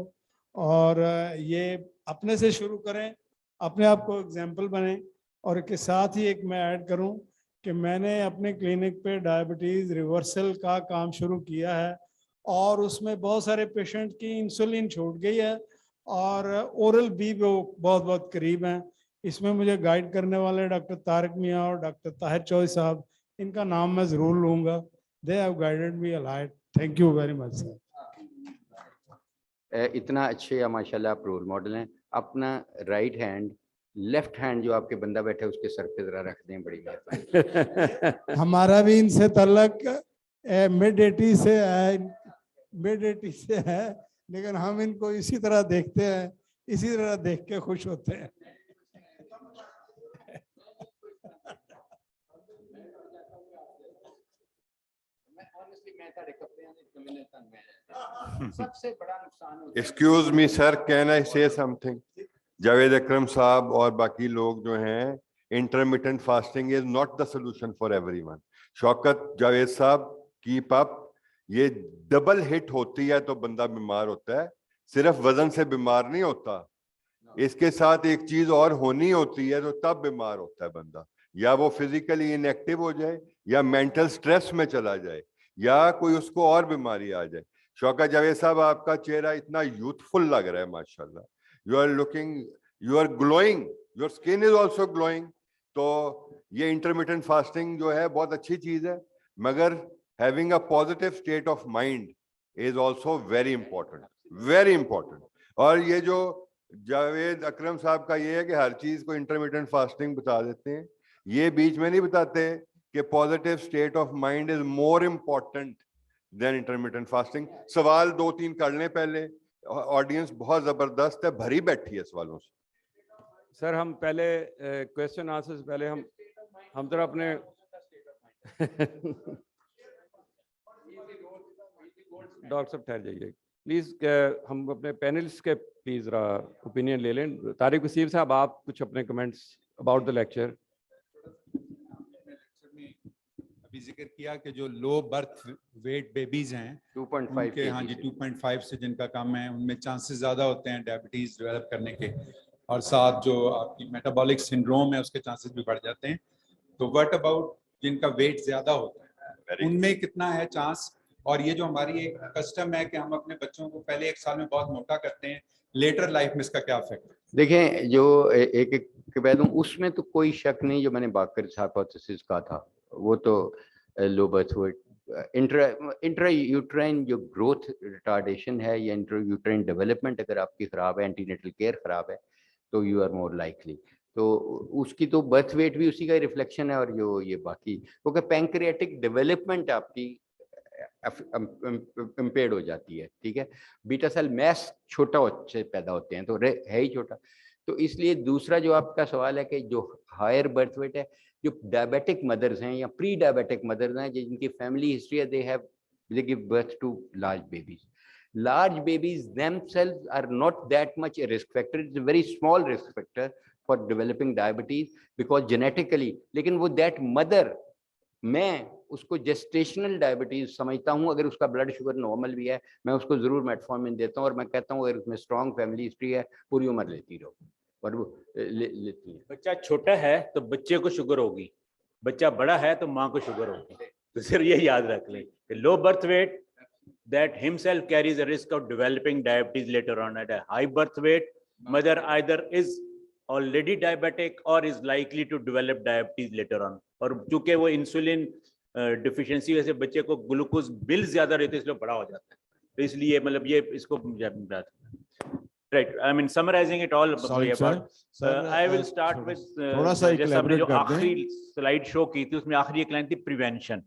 और ये अपने से शुरू करें, अपने आप को एग्जाम्पल बने. और के साथ ही एक मैं ऐड करूं कि मैंने अपने क्लिनिक पे डायबिटीज़ रिवर्सल का काम शुरू किया है, और उसमें बहुत सारे पेशेंट की इंसुलिन छूट गई है, और ओरल भी वो बहुत बहुत करीब हैं. इसमें मुझे गाइड करने वाले डॉक्टर तारिक मियाँ और डॉक्टर ताहिर चौधरी साहब, इनका नाम मैं ज़रूर लूँगा. They have guided me a lot. Thank you very much sir. इतना अच्छे या माशाल्लाह आप रोल मॉडल हैं. अपना राइट हैंड लेफ्ट हैंड जो आपके बंदा बैठे है उसके सर पे जरा रख दें, बड़ी मेहरबानी. हमारा भी इनसे तल्लक मिड-80 से है, मिड-80 से है, लेकिन हम इनको इसी तरह देखते हैं, इसी तरह देख के खुश होते हैं. सबसे बड़ा नुकसान excuse me sir, can I से समथिंग? जावेद अकरम साहब और बाकी लोग जो हैं, intermittent fasting is not the solution for everyone. Shaukat Javed साहब, कीप अप. ये डबल हिट होती है तो बंदा बीमार होता है, सिर्फ वजन से बीमार नहीं होता. इसके साथ एक चीज और होनी होती है तो तब बीमार होता है बंदा. या वो फिजिकली इनएक्टिव हो जाए, या मेंटल स्ट्रेस में चला जाए, या कोई उसको और बीमारी आ जाए. शौकत जावेद साहब, आपका चेहरा इतना यूथफुल लग रहा है माशाल्लाह. You are looking, you are glowing, your skin is also glowing. तो ये इंटरमिटेंट फास्टिंग जो है बहुत अच्छी चीज है, मगर having a positive state of mind is also very important, very important. और ये जो जावेद अकरम साहब का ये है कि हर चीज को इंटरमिटेंट फास्टिंग बता देते हैं, ये बीच में नहीं बताते कि positive state of mind is more important then intermittent fasting. सवाल 2-3 कर लें पहले, ऑडियंस बहुत जबरदस्त है, भरी बैठी है सवालों से. सर हम पहले क्वेश्चन आंसर से पहले हम जरा अपने डॉक्टर साहब ठहर जाइए प्लीज. हम अपने पैनलिस्ट के प्लीज जरा ओपिनियन ले लें. तारिक वसीम साहब, आप कुछ अपने कमेंट्स अबाउट द लेक्चर. अभी जिक्र किया कि जो लो बर्थ वेट बेबीज हैं 2.5 उनके, हाँ जी, 2.5 से जिनका कम है, उनमें चांसेस ज़्यादा होते हैं डायबिटीज़ डेवलप करने के, और साथ जो आपकी मेटाबॉलिक सिंड्रोम है उसके चांसेस भी बढ़ जाते हैं. तो व्हाट अबाउट जिनका वेट ज़्यादा होता है, उनमें कितना है चांस? और ये जो हमारी एक कस्टम है कि हम अपने बच्चों को पहले 1 साल में बहुत मोटा करते हैं, लेटर लाइफ में इसका क्या इफेक्ट है? देखें, जो एक एक के बाद उसमें तो कोई शक नहीं. जो मैंने बाकर हाइपोथेसिस कहा था वो तो लो बर्थ वेट इंट्रा यूट्राइन जो ग्रोथ रिटार्डेशन है या इंट्रा यूट्राइन डेवलपमेंट अगर आपकी खराब है, एंटीनेटल केयर खराब है, तो यू आर मोर लाइकली. तो उसकी तो बर्थ वेट भी उसी का रिफ्लेक्शन है, और जो ये बाकी, क्योंकि पैंक्रियाटिक डेवलपमेंट आपकी इम्पेयर्ड हो जाती है, ठीक है। बीटा सेल मैस छोटा से पैदा होते हैं, तो है ही छोटा। तो इसलिए दूसरा जो आपका सवाल है कि जो हायर बर्थ वेट है, जो डायबिटिक मदर्स हैं या प्री डायबिटिक मदर्स हैं जिनकी फैमिली हिस्ट्री है, they give birth to large babies. Large babies themselves are not that much a risk factor. It's a very small risk factor for developing diabetes because genetically, लेकिन वो that mother, मैं उसको gestational diabetes समझता हूँ। अगर उसका blood sugar normal भी है, मैं उसको जरूर मेटफॉर्मिन देता हूँ, और मैं कहता हूँ अगर उसमें स्ट्रॉन्ग फैमिली हिस्ट्री है, पूरी उम्र लेती रहो, और वो लेती है। बच्चा छोटा है तो बच्चे को शुगर होगी, बच्चा बड़ा है तो माँ को शुगर होगी। तो सिर्फ ये याद रख लें कि लो birth wait that himself carries a risk of developing diabetes later on. At a high birth weight, mother either is already diabetic or is likely to develop diabetes later on. और चूंकि वो इंसुलिन डिफिशिएंसी वजह से बच्चे को glucose bill ज्यादा रहते हैं, इसलिए बड़ा हो जाता है। तो इसलिए मतलब ये इसको right, I mean summarizing it all. Sorry, sir. I will start with थोड़ा सा जैसे हमने जो elaborate कर दें। आखिरी स्लाइड शो की थी, उसमें आखिरी एक लाइन थी प्रिवेंशन।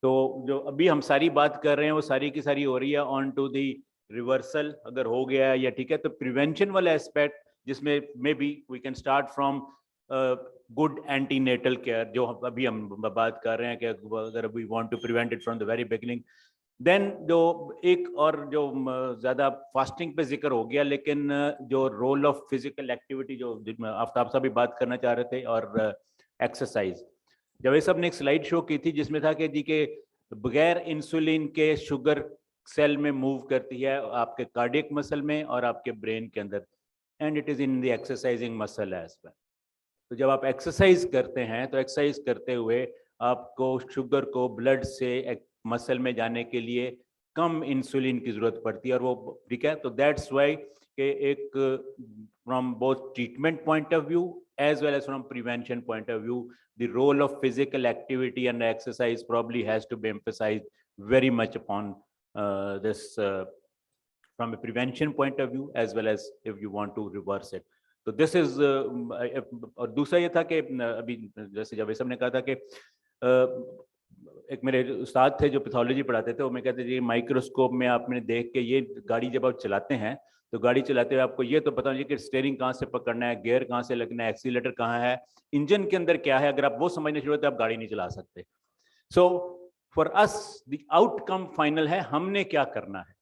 तो जो अभी हम सारी बात कर रहे हैं वो सारी की सारी हो रही है ऑन टू दी रिवर्सल, अगर हो गया है या ठीक है। तो प्रिवेंशन वाला एस्पेक्ट जिसमें maybe we can start from good antenatal care, जो अभी हम बात कर रहे हैं कि अगर we want to prevent it from the very beginning. Then जो एक और जो ज़्यादा फास्टिंग पे जिक्र हो गया, लेकिन जो रोल ऑफ फिजिकल एक्टिविटी जो आफ्ताब साहब भी बात करना चाह रहे थे, और एक्सरसाइज। जावेद साहब ने एक स्लाइड शो की थी जिसमें था कि जी के बगैर इंसुलिन के शुगर सेल में मूव करती है आपके कार्डियक मसल में और आपके ब्रेन के अंदर, and it is in the exercising muscle as well. तो जब आप एक्सरसाइज करते हैं तो एक्सरसाइज करते हुए आपको शुगर को ब्लड से मसल में जाने के लिए कम इंसुलिन की जरूरत पड़ती है, और वो ठीक है। तो दैट्स वाई कि एक from both treatment point of view as well as from prevention point of view, the role of physical activity and exercise probably has to be emphasized very much upon this from a prevention point of view as well as if you want to reverse it. So this is और दूसरा ये था कि अभी जैसे जावेद साहब ने कहा था कि एक मेरे उस्ताद थे जो पैथोलॉजी पढ़ाते थे, वो मैं कहते थे माइक्रोस्कोप में आपने देख के ये गाड़ी जब आप चलाते हैं तो गाड़ी चलाते हुए आपको ये तो पता नहीं कि स्टीयरिंग कहाँ से पकड़ना है, गियर कहाँ से लगना है, एक्सीलेटर कहाँ है, इंजन के अंदर क्या है। अगर आप वो समझने शुरू होते आप गाड़ी नहीं चला सकते। So for us the outcome final है हमने क्या करना है,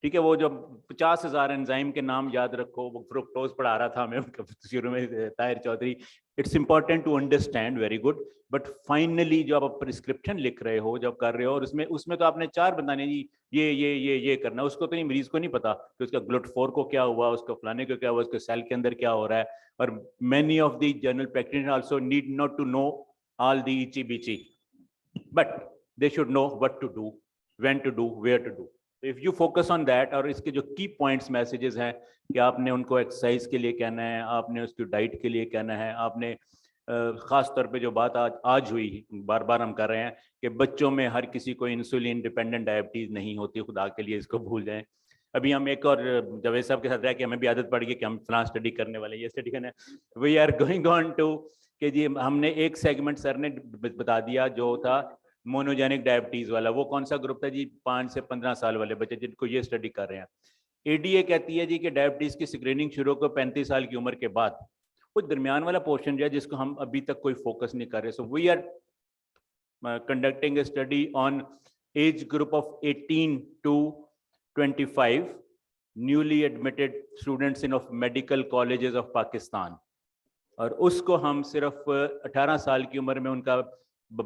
ठीक है। वो जो 50,000 एंजाइम के नाम याद रखो, वो फ्रुक्टोज पढ़ा रहा था मैं शुरू में Tahir Chaudhry. It's important to understand, very good, but finally जो आप प्रिस्क्रिप्शन लिख रहे हो, जब कर रहे हो, और उसमें तो आपने 4 बताने जी, ये करना, उसको तो नहीं, मरीज को नहीं पता कि उसका GLUT4 को क्या हुआ, उसको फलाने को क्या हुआ, उसके सेल के अंदर क्या हो रहा है। और many of the general practitioner also need not to know all the itsy bitsy, but they should know what to do, when to do, where to do. If you focus on that, और इसके जो की points messages हैं कि आपने उनको exercise के लिए कहना है, आपने उसकी डाइट के लिए कहना है, आपने खास तौर पे जो बात आज हुई, बार बार हम कर रहे हैं कि बच्चों में हर किसी को इंसुलिन डिपेंडेंट डायबिटीज नहीं होती, खुदा के लिए इसको भूल जाएं। अभी हम एक और जावेद साहब के साथ रह कि हमें भी आदत पड़ गई कि हम फलां स्टडी करने वाले, ये स्टडी करने, we are going on to कि जी हमने एक सेगमेंट सर ने बता दिया जो था मोनोजेनिक डायबिटीज वाला। वो कौन सा ग्रुप था जी? 5 से 15 साल वाले बच्चे जिनको ये स्टडी कर रहे हैं। एडीए कहती है जी कि डायबिटीज की स्क्रीनिंग शुरू को 35 साल की उम्र के बाद। वो दरमियान वाला पोर्शन जो है जिसको हम अभी तक कोई फोकस नहीं कर रहे। So we are conducting a study on age group of 18 to 25 newly admitted students in of medical colleges of Pakistan, और उसको हम सिर्फ 18 साल की उम्र में उनका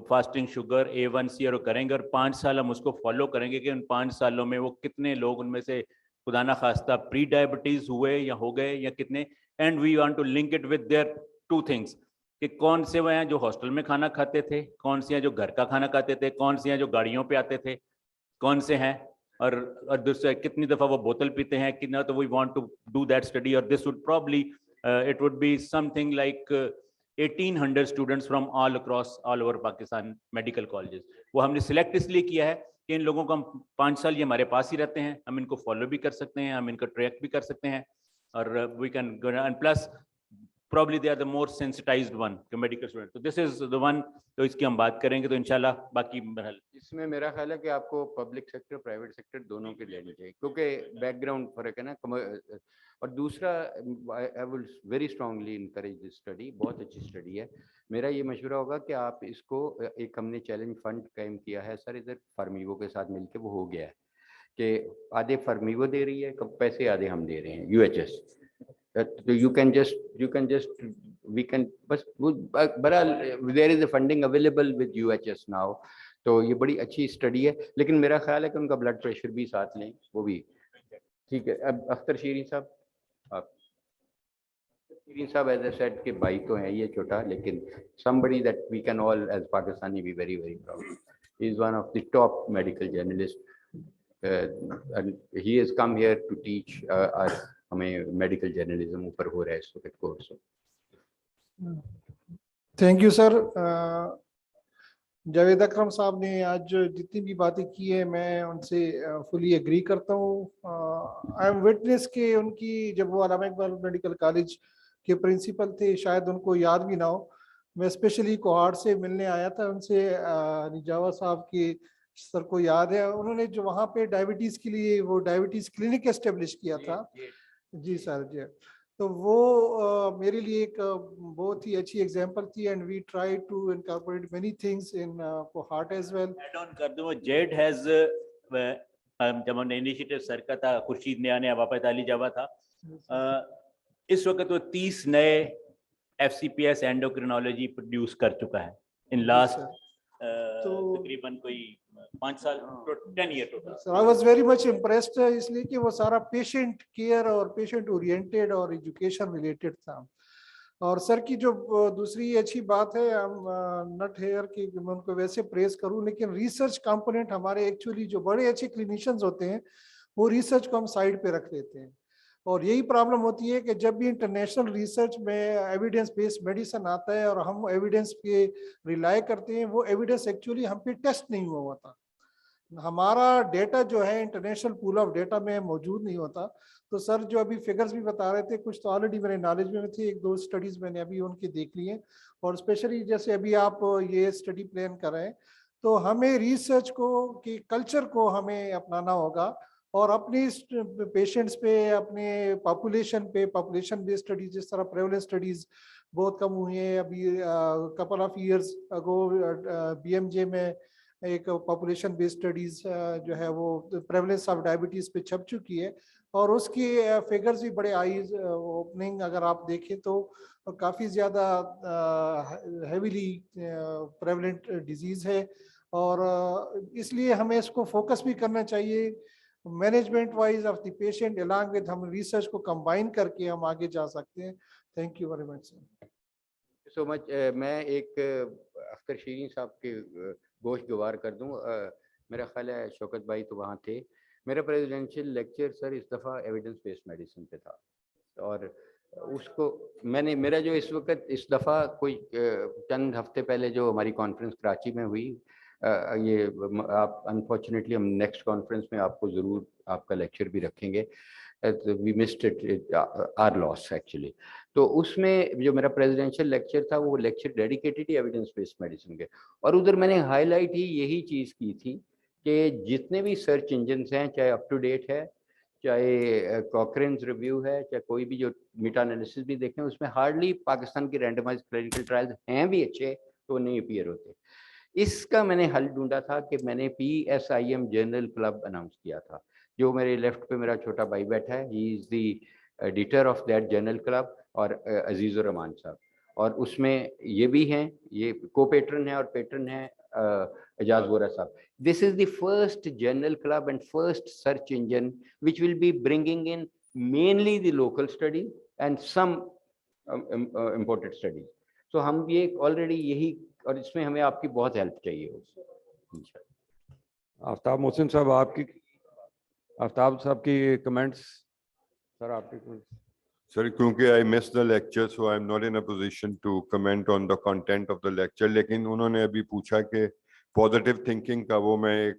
फास्टिंग शुगर A1C और करेंगे, और 5 साल हम उसको फॉलो करेंगे कि उन 5 सालों में वो कितने लोग उनमें से खुदा ना खास्ता प्री डायबिटीज हुए या हो गए या कितने। And we want to link it with their 2 things कि कौन से वो हैं जो हॉस्टल में खाना खाते थे, कौन से हैं जो घर का खाना खाते थे, कौन से हैं जो गाड़ियों पे आते थे, कौन से हैं, और दूसरा कितनी दफ़ा वो बोतल पीते हैं कितना। तो we want to do that study, और this would probably it would be something like 1800 students from all across all over Pakistan medical colleges. वो हमने सिलेक्ट इसलिए किया है कि इन लोगों को हम 5 साल ये हमारे पास ही रहते हैं, हम इनको फॉलो भी कर सकते हैं, हम इनको ट्रैक भी कर सकते हैं, और we can, and plus probably they are the more sensitized one, the medical student. So this is the one, तो इसकी हम बात करेंगे तो इंशाल्लाह बाकी बहरहाल इसमें मेरा ख्याल है कि आपको पब्लिक सेक्टर प्राइवेट सेक्टर दोनों के लेने चाहिए क्योंकि बैकग्राउंड फर्क है ना और दूसरा I will very strongly encourage this study, बहुत अच्छी स्टडी है। मेरा ये मशवरा होगा कि आप इसको एक हमने चैलेंज फंड कायम किया है सर इधर फार्मीगो के साथ मिलके, वो हो गया है कि आधे फार्मीगो दे रही है कब पैसे, आधे हम दे रहे हैं यूएचएस। तो you can just we can बस बहरहाल there is a funding available with UHS now, तो ये बड़ी अच्छी स्टडी है। लेकिन मेरा ख्याल है कि उनका ब्लड प्रेशर भी साथ लें, वो भी ठीक है। अब अख्तर शीरी साहब, आप शीरी साहब एज I said के भाई तो हैं ये छोटा, लेकिन somebody that we can all as Pakistani be very very proud. He is one of the top medical journalists and he has come here to teach us हमें मेडिकल जर्नलिज्म ऊपर हो रहा है इस वक्त course. Thank you sir. Javed Akram साहब ने आज जो जितनी भी बातें की है मैं उनसे फुली एग्री करता हूँ। आई एम विटनेस के उनकी जब वो अल्लामा इकबाल मेडिकल कॉलेज के प्रिंसिपल थे, शायद उनको याद भी ना हो, मैं स्पेशली कोहाट से मिलने आया था उनसे। निजावा साहब के सर को याद है, उन्होंने जो वहाँ पे डायबिटीज़ के लिए वो डायबिटीज़ क्लिनिक एस्टेब्लिश किया था। जी सर जी, तो वो मेरे लिए एक बहुत ही अच्छी एग्जांपल थी and we try to incorporate many things in Kohat as well. Add on कर दूं, जेड हैज जब हमने इनिशिएटिव सर का था, खुर्शीद नया वापस अली जावा था, इस वक्त वो 30 नए FCPS एंडोक्रिनोलॉजी प्रोड्यूस कर चुका है इन लास्ट तकरीबन कोई 5 साल, 10 year total. I was very much impressed, इसलिए कि वो सारा पेशेंट केयर और पेशेंट ओरिएंटेड और एजुकेशन रिलेटेड था। और सर की जो दूसरी अच्छी बात है, हम नट हेयर की मैं उनको वैसे प्रेस करूं, लेकिन रिसर्च कंपोनेंट हमारे एक्चुअली जो बड़े अच्छे क्लिनिशियंस होते हैं वो रिसर्च को हम साइड पे रख लेते हैं। और यही प्रॉब्लम होती है कि जब भी इंटरनेशनल रिसर्च में एविडेंस बेस्ड मेडिसिन आता है और हम एविडेंस पे रिलाई करते हैं, वो एविडेंस एक्चुअली हम पे टेस्ट नहीं हुआ होता। हमारा डेटा जो है इंटरनेशनल पूल ऑफ डेटा में मौजूद नहीं होता। तो सर जो अभी फिगर्स भी बता रहे थे, कुछ तो ऑलरेडी मेरे नॉलेज में थे, 1-2 स्टडीज मैंने अभी उनकी देख ली हैं। और स्पेशली जैसे अभी आप ये स्टडी प्लान कर रहे हैं, तो हमें रिसर्च को कि कल्चर को हमें अपनाना होगा और अपनी पेशेंट्स पे, अपने पॉपुलेशन बेस्ड स्टडीज, जिस तरह प्रेवलेंस स्टडीज बहुत कम हुई हैं अभी, couple of years ago BMJ में एक पॉपुलेशन बेस्ड स्टडीज जो है वो प्रेवलेंस ऑफ डायबिटीज पे छप चुकी है और उसकी फिगर्स भी बड़े आईज ओपनिंग अगर आप देखें तो काफ़ी ज़्यादा हेवीली प्रेवलेंट डिजीज़ है। और इसलिए हमें इसको फोकस भी करना चाहिए management wise of the patient, along with हम रिसर्च को कंबाइन करके हम आगे जा सकते हैं। Thank you very much sir. So much. मैं एक अख्तर शीरी साहब के गोश्त गवार कर दूं। मेरा ख्याल है शौकत भाई तो वहाँ थे। मेरा प्रेसिडेंशियल लेक्चर सर इस दफ़ा एविडेंस बेस्ड मेडिसिन पे था और उसको मेरा जो इस वक्त इस दफ़ा कोई चंद हफ्ते पहले जो हमारी कॉन्फ्रेंस कराची में हुई, ये आप अनफॉर्चुनेटली हम नेक्स्ट कॉन्फ्रेंस में आपको ज़रूर आपका लेक्चर भी रखेंगे। We missed it, our loss actually. तो उसमें जो मेरा प्रेसिडेंशियल लेक्चर था वो लेक्चर डेडिकेटेड ही एविडेंस बेस्ड मेडिसिन के, और उधर मैंने हाईलाइट ही यही चीज़ की थी कि जितने भी सर्च इंजन्स हैं, चाहे अप टू डेट है, चाहे कॉकरेन्स रिव्यू है, चाहे कोई भी जो मीटा एनालिसिस भी देखें, उसमें हार्डली पाकिस्तान की रैंडमाइज्ड क्लिनिकल ट्रायल्स हैं भी अच्छे तो वो नहीं अपीयर होते। इसका मैंने हल ढूंढा था कि मैंने PSIM जर्नल क्लब अनाउंस किया था। जो मेरे लेफ्ट पे मेरा छोटा भाई बैठा है, he is the editor of that journal club, और अजीज़ुर रहमान साहब, और उसमें ये भी हैं, ये को पेट्रन है और पेट्रन है एजाज वोरा साहब। This is the first journal club and first search engine which will be bringing in mainly the local study and some imported studies. So हम ये ऑलरेडी यही, और इसमें हमें आपकी बहुत हेल्प चाहिए। आफ्ताब मोहसिन साहब, आफ्ताब साहब की कमेंट्स सर, आपके कमेंट्स। सर, क्योंकि I missed the lecture, so I'm not in a position to comment on the content of the lecture. लेकिन उन्होंने अभी पूछा कि पॉजिटिव थिंकिंग का, वो मैं एक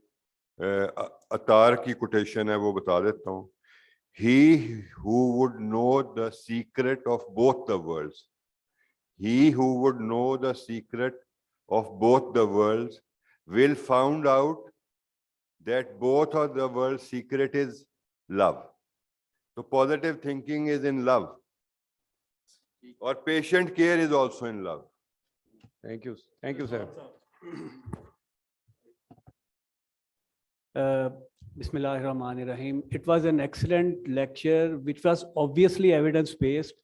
अतार की कोटेशन है वो बता देता हूँ। He who would know the secret of both the worlds he who would know the secret of both the worlds will find out that both of the world's secret is love. So positive thinking is in love. Or patient care is also in love. Thank you. Thank you, sir. Bismillahirrahmanirrahim. It was an excellent lecture, which was obviously evidence-based,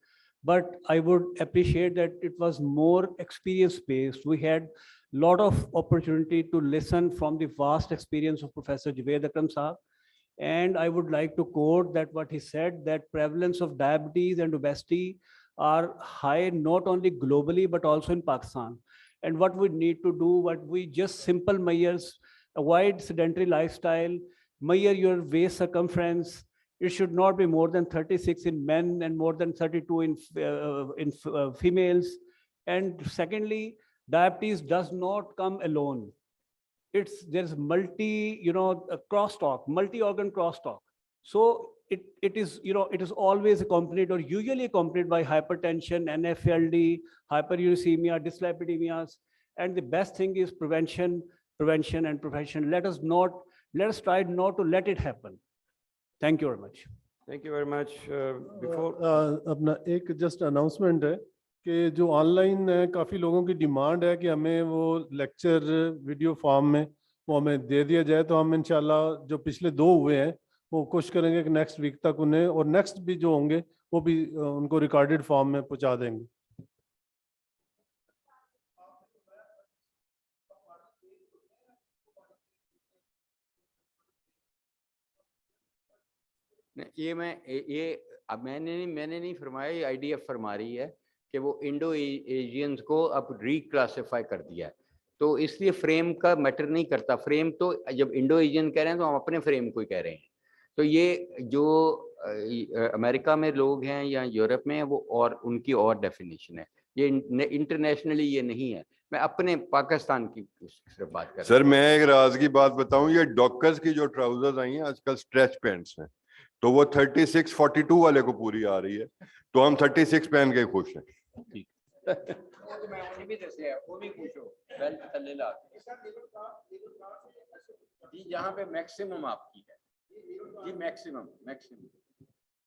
but I would appreciate that it was more experience-based. We had a lot of opportunity to listen from the vast experience of Professor Javed Akram Sahab. And I would like to quote that what he said, that prevalence of diabetes and obesity are high not only globally, but also in Pakistan. And what we need to do, what we just simple measures, avoid sedentary lifestyle, measure your waist circumference. It should not be more than 36 in men and more than 32 in females. And secondly, diabetes does not come alone. There's crosstalk, multi-organ crosstalk. So it is always accompanied or usually accompanied by hypertension, NFLD, hyperuricemia, dyslipidemias. And the best thing is prevention. Let us try not to let it happen. Thank you very much. Thank you very much. Before अपना एक just announcement है कि जो online काफ़ी लोगों की demand है कि हमें वो लेक्चर वीडियो फॉर्म में वो हमें दे दिया जाए, तो हम इंशाल्लाह जो पिछले 2 हुए हैं वो कोशिश करेंगे कि नेक्स्ट वीक तक उन्हें, और नेक्स्ट भी जो होंगे वो भी उनको रिकॉर्डेड फॉर्म में पहुंचा देंगे. मैंने नहीं फरमाया, ये IDF फरमा रही है कि वो इंडो एशियंस को अब रिक्लासिफाई कर दिया है, तो इसलिए फ्रेम का मैटर नहीं करता. फ्रेम तो जब इंडो एशियन कह रहे हैं तो हम अपने फ्रेम को ही कह रहे हैं. तो ये जो अमेरिका में लोग हैं या यूरोप में, वो और उनकी और डेफिनेशन है. ये इंटरनेशनली ये नहीं है. मैं अपने पाकिस्तान की सिर्फ बात कर रहा हूं. सर मैं एक राज की बात बताऊं, ये डॉक्टर्स की जो ट्राउजर्स आई हैं आजकल स्ट्रेच पैंट्स हैं, तो वो 36-42 वाले को पूरी आ रही है, तो हम 36 पहन के खुश हैं. यहाँ पे मैक्सिमम आपकी है जी, मैक्सिमम.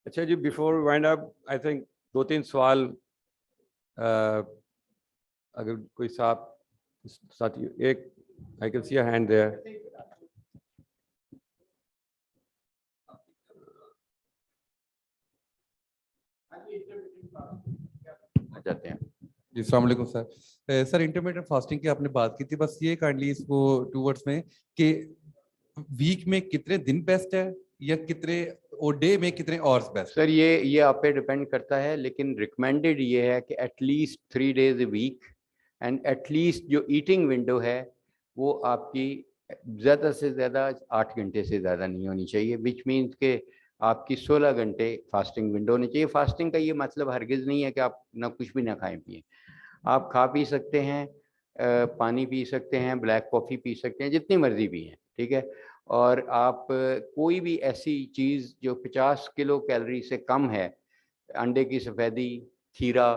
अच्छा जी, before wind up I think 2-3 सवाल अगर कोई साथी, एक I can see a hand there. जाते हैं जी. अस्सलाम वालेकुम सर. सर इंटरमिटेंट फास्टिंग की आपने बात की थी, बस ये काइंडली इसको 2 वर्ड्स में कि वीक में कितने दिन बेस्ट है या कितने और डे में कितने आवर्स बेस्ट? सर ये आप पे डिपेंड करता है, लेकिन रिकमेंडेड ये है कि at least 3 days a week, and at least जो ईटिंग विंडो है वो आपकी ज़्यादा से ज़्यादा 8 घंटे से ज़्यादा नहीं होनी चाहिए, विच मीन्स के आपकी 16 घंटे फास्टिंग विंडो होनी चाहिए. फास्टिंग का ये मतलब हरगिज़ नहीं है कि आप ना कुछ भी ना खाएं पिए. आप खा पी सकते हैं, पानी पी सकते हैं, ब्लैक कॉफ़ी पी सकते हैं, जितनी मर्जी भी हैं, ठीक है. और आप कोई भी ऐसी चीज़ जो 50 किलो कैलोरी से कम है, अंडे की सफ़ेदी, खीरा,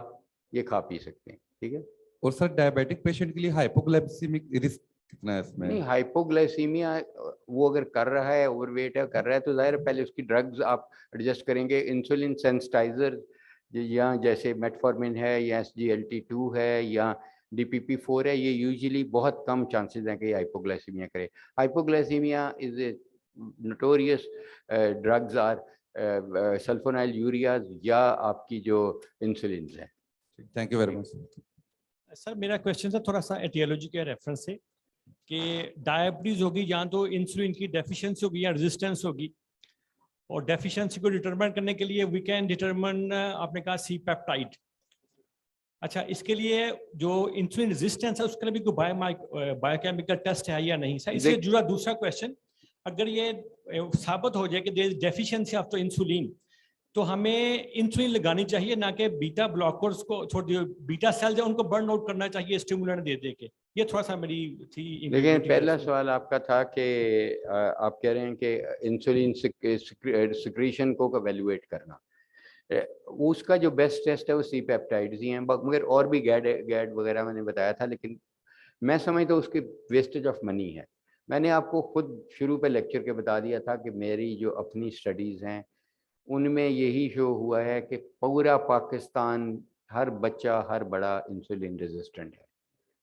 ये खा पी सकते हैं, ठीक है. और सर डायबिटिक पेशेंट के लिए हाइपोग्लाइसेमिक रिस्क कितना है इसमें? नहीं, हाइपोग्लाइसीमिया वो अगर कर रहा है, ओवरवेट है, कर रहा है, तो जाहिर है पहले उसकी ड्रग्स आप एडजस्ट करेंगे. इंसुलिन सेंसिटाइजर या जैसे मेटफॉर्मिन है या SGLT2 है या DPP4 है, ये यूजुअली बहुत कम चांसेस हैं कि हाइपोग्लाइसीमिया करे. Hypoglycaemia is a notorious drugs are sulfonylureas यूरियाज या आपकी जो इंसुलिन है. Thank you very much. Sir मेरा क्वेश्चन था थोड़ा सा एटियोलॉजी के रेफरेंस से कि डायबिटीज होगी या तो इंसुलिन की डेफिशिएंसी होगी या रेजिस्टेंस होगी, और डेफिशिएंसी को डिटरमाइन करने के लिए वी कैन डिटरमाइन, आपने कहा C पेप्टाइड. अच्छा, इसके लिए जो इंसुलिन रेजिस्टेंस है उसके लिए भी कोई बायोकेमिकल टेस्ट है या नहीं? सर इससे जुड़ा दूसरा क्वेश्चन, अगर ये साबित हो जाए कि there is deficiency of the insulin, तो हमें इंसुलिन लगानी चाहिए ना कि बीटा ब्लॉकर्स को छोड़ दिए, बीटा सेल्स है उनको बर्न आउट करना चाहिए स्टिमुलेंट दे दे के? ये थोड़ा सा मेरी थी. लेकिन पहला सवाल आपका था कि आप कह रहे हैं कि इंसुलिन सिक्रीशन को एवेल्युएट करना. वो उसका जो बेस्ट टेस्ट है वो सी पेप्टाइड्स ही हैं, मगर और भी गैड वगैरह मैंने बताया था, लेकिन मैं समझता हूँ उसकी वेस्टेज ऑफ मनी है। मैंने आपको खुद शुरू पे लेक्चर के बता दिया था कि मेरी जो अपनी स्टडीज़ हैं उनमें यही शो हुआ है कि पूरा पाकिस्तान, हर बच्चा, हर बड़ा इंसुलिन रेजिस्टेंट है।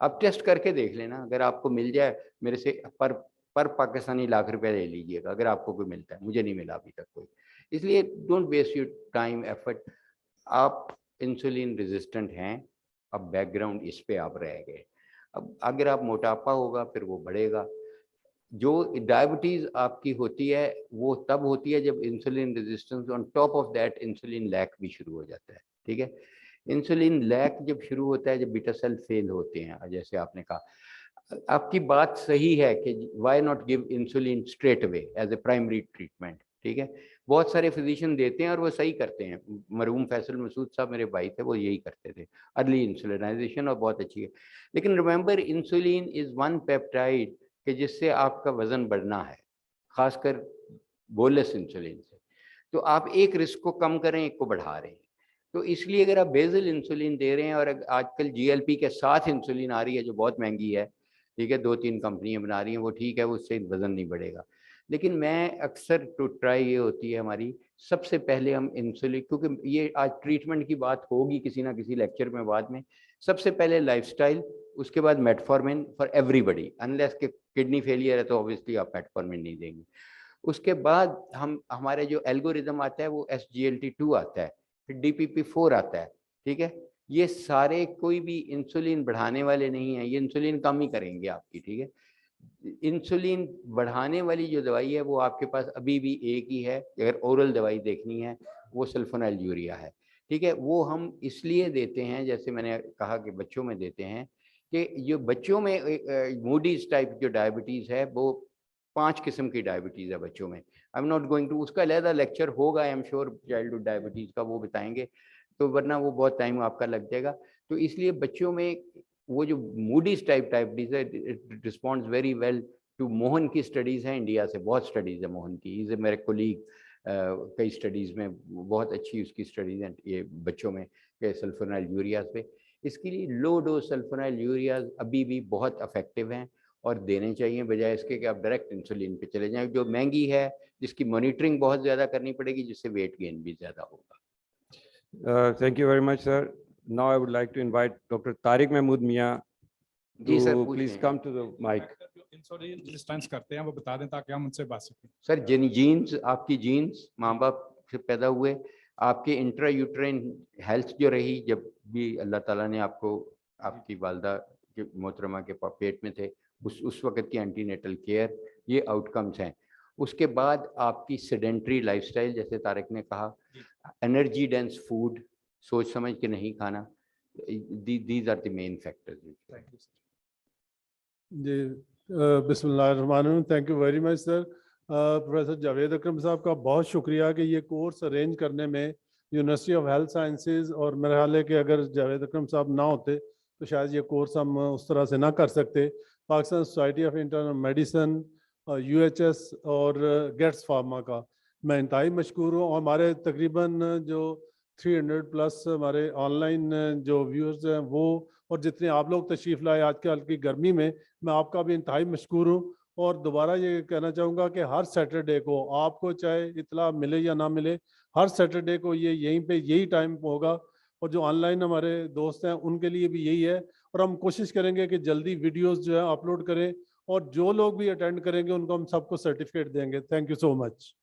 आप टेस्ट करके देख लेना, अगर आपको मिल जाए मेरे से पर पाकिस्तानी लाख रुपया ले लीजिएगा अगर आपको कोई मिलता है, मुझे नहीं मिला अभी तक कोई। इसलिए don't waste your time effort. आप इंसुलिन रेजिस्टेंट हैं, अब बैकग्राउंड इस पे आप रह गए। अब अगर आप मोटापा होगा फिर वो बढ़ेगा। जो डायबिटीज आपकी होती है वो तब होती है जब insulin resistance, on top of that insulin lack भी शुरू हो जाता है। ठीक है, इंसुलिन लैक जब शुरू होता है, जब बीटा सेल फेल होते हैं, जैसे आपने कहा, आपकी बात सही है कि why not give insulin straight away as a primary treatment. ठीक है, बहुत सारे फिजिशियन देते हैं और वो सही करते हैं। मरहूम फैसल मसूद साहब मेरे भाई थे, वो यही करते थे, अर्ली इंसुलिनाइजेशन, और बहुत अच्छी है। लेकिन remember, insulin is one peptide कि जिससे आपका वजन बढ़ना है, खासकर बोलस इंसुलिन से। तो आप एक रिस्क को कम करें, एक को बढ़ा रहे हैं। तो इसलिए अगर आप बेसल इंसुलिन दे रहे हैं, और आजकल जीएलपी के साथ इंसुलिन आ रही है जो बहुत महंगी है, ठीक है, 2-3 कंपनियां बना रही हैं, वो ठीक है, उससे वजन नहीं बढ़ेगा। लेकिन मैं अक्सर टू ट्राई ये होती है हमारी, सबसे पहले हम इंसुलिन, क्योंकि ये आज ट्रीटमेंट की बात होगी किसी ना किसी लेक्चर में बाद में, सबसे पहले लाइफस्टाइल, उसके बाद मेटफॉर्मिन फॉर एवरीबडी, अनलेस के किडनी फेलियर है तो ऑब्वियसली आप मेटफॉर्मिन नहीं देंगे। उसके बाद हमारे जो एल्गोरिदम आता है वो SGLT2 आता है, फिर DPP4 आता है। ठीक है, ये सारे कोई भी इंसुलिन बढ़ाने वाले नहीं है, ये इंसुलिन कम ही करेंगे आपकी। ठीक है, इंसुलिन बढ़ाने वाली जो दवाई है वो आपके पास अभी भी एक ही है, अगर ओरल दवाई देखनी है वो सल्फोनाइल यूरिया है। ठीक है, वो हम इसलिए देते हैं, जैसे मैंने कहा कि बच्चों में देते हैं, कि जो बच्चों में मूडीज टाइप जो डायबिटीज़ है, वो 5 किस्म की डायबिटीज़ है बच्चों में। I am not going to, उसका अलहदा लेक्चर होगा I am sure, childhood diabetes का, वो बताएंगे, तो वरना वो बहुत टाइम आपका लग जाएगा। तो इसलिए बच्चों में वो जो मूडीज टाइप डायबिटीज़ है, it responds very well to. Mohan की स्टडीज़ हैं इंडिया से, बहुत स्टडीज़ है मोहन की, इज़ मेरे कोलीग, कई स्टडीज़ में बहुत अच्छी उसकी स्टडीज़ हैं ये बच्चों में के सल्फोनाइल यूरियाज पे। इसके लिए लो डोज सल्फोनाइल यूरियाज अभी भी बहुत इफेक्टिव हैं और देने चाहिए, बजाय इसके कि आप डायरेक्ट इंसुलिन पे चले जाएं, जो महंगी है, जिसकी मॉनिटरिंग बहुत ज़्यादा करनी पड़ेगी, जिससे वेट गेन भी ज़्यादा होगा। Thank you very much, sir. Now I would like to invite Dr. Tariq Mahmood Mia ji sir, to please come to the mic. Insulin resistance करते हैं वो बता दें ताकि हम उनसे बात सकें। सर, जीन्स, आपकी जीन्स माँ बाप से पैदा हुए, आपके इंट्रा यूट्राइन हेल्थ जो रही, जब भी अल्लाह ताला ने आपको, आपकी वालदा के मोहतरमा के पेट में थे, उस वक़्त की एंटीनेटल केयर, ये आउटकम्स हैं। उसके बाद आपकी सेडेंट्री लाइफस्टाइल, जैसे तारिक ने कहा, एनर्जी डेंस फूड, सोच समझ के नहीं खाना, these are the main factors. जी, बिस्मिल्लाहिर्रहमानिर्रहीम। Thank you very much sir. Professor Javed Akram साहब का बहुत शुक्रिया कि ये कोर्स अरेंज करने में यूनिवर्सिटी ऑफ हेल्थ साइंसेज, और मेरे ख्याल है कि अगर जावेद अकरम साहब ना होते तो शायद ये कोर्स हम उस तरह से ना कर सकते। Pakistan society of internal medicine, UHS और गेट्स फार्मा का मैं इंतहाई मशकूर हूँ। और हमारे तकरीबन जो 300+ हमारे ऑनलाइन जो व्यूअर्स हैं वो, और जितने आप लोग तशरीफ़ लाए आजकल की गर्मी में, मैं आपका भी इंतहाई मशकूर हूँ। और दोबारा ये कहना चाहूँगा कि हर सैटरडे को, आपको चाहे इतला मिले या ना मिले, हर सैटरडे को ये यहीं पे यही टाइम होगा। और जो ऑनलाइन हमारे दोस्त हैं उनके लिए भी यही है। और हम कोशिश करेंगे कि जल्दी वीडियोस जो है अपलोड करें, और जो लोग भी अटेंड करेंगे उनको हम सबको सर्टिफिकेट देंगे। Thank you so much.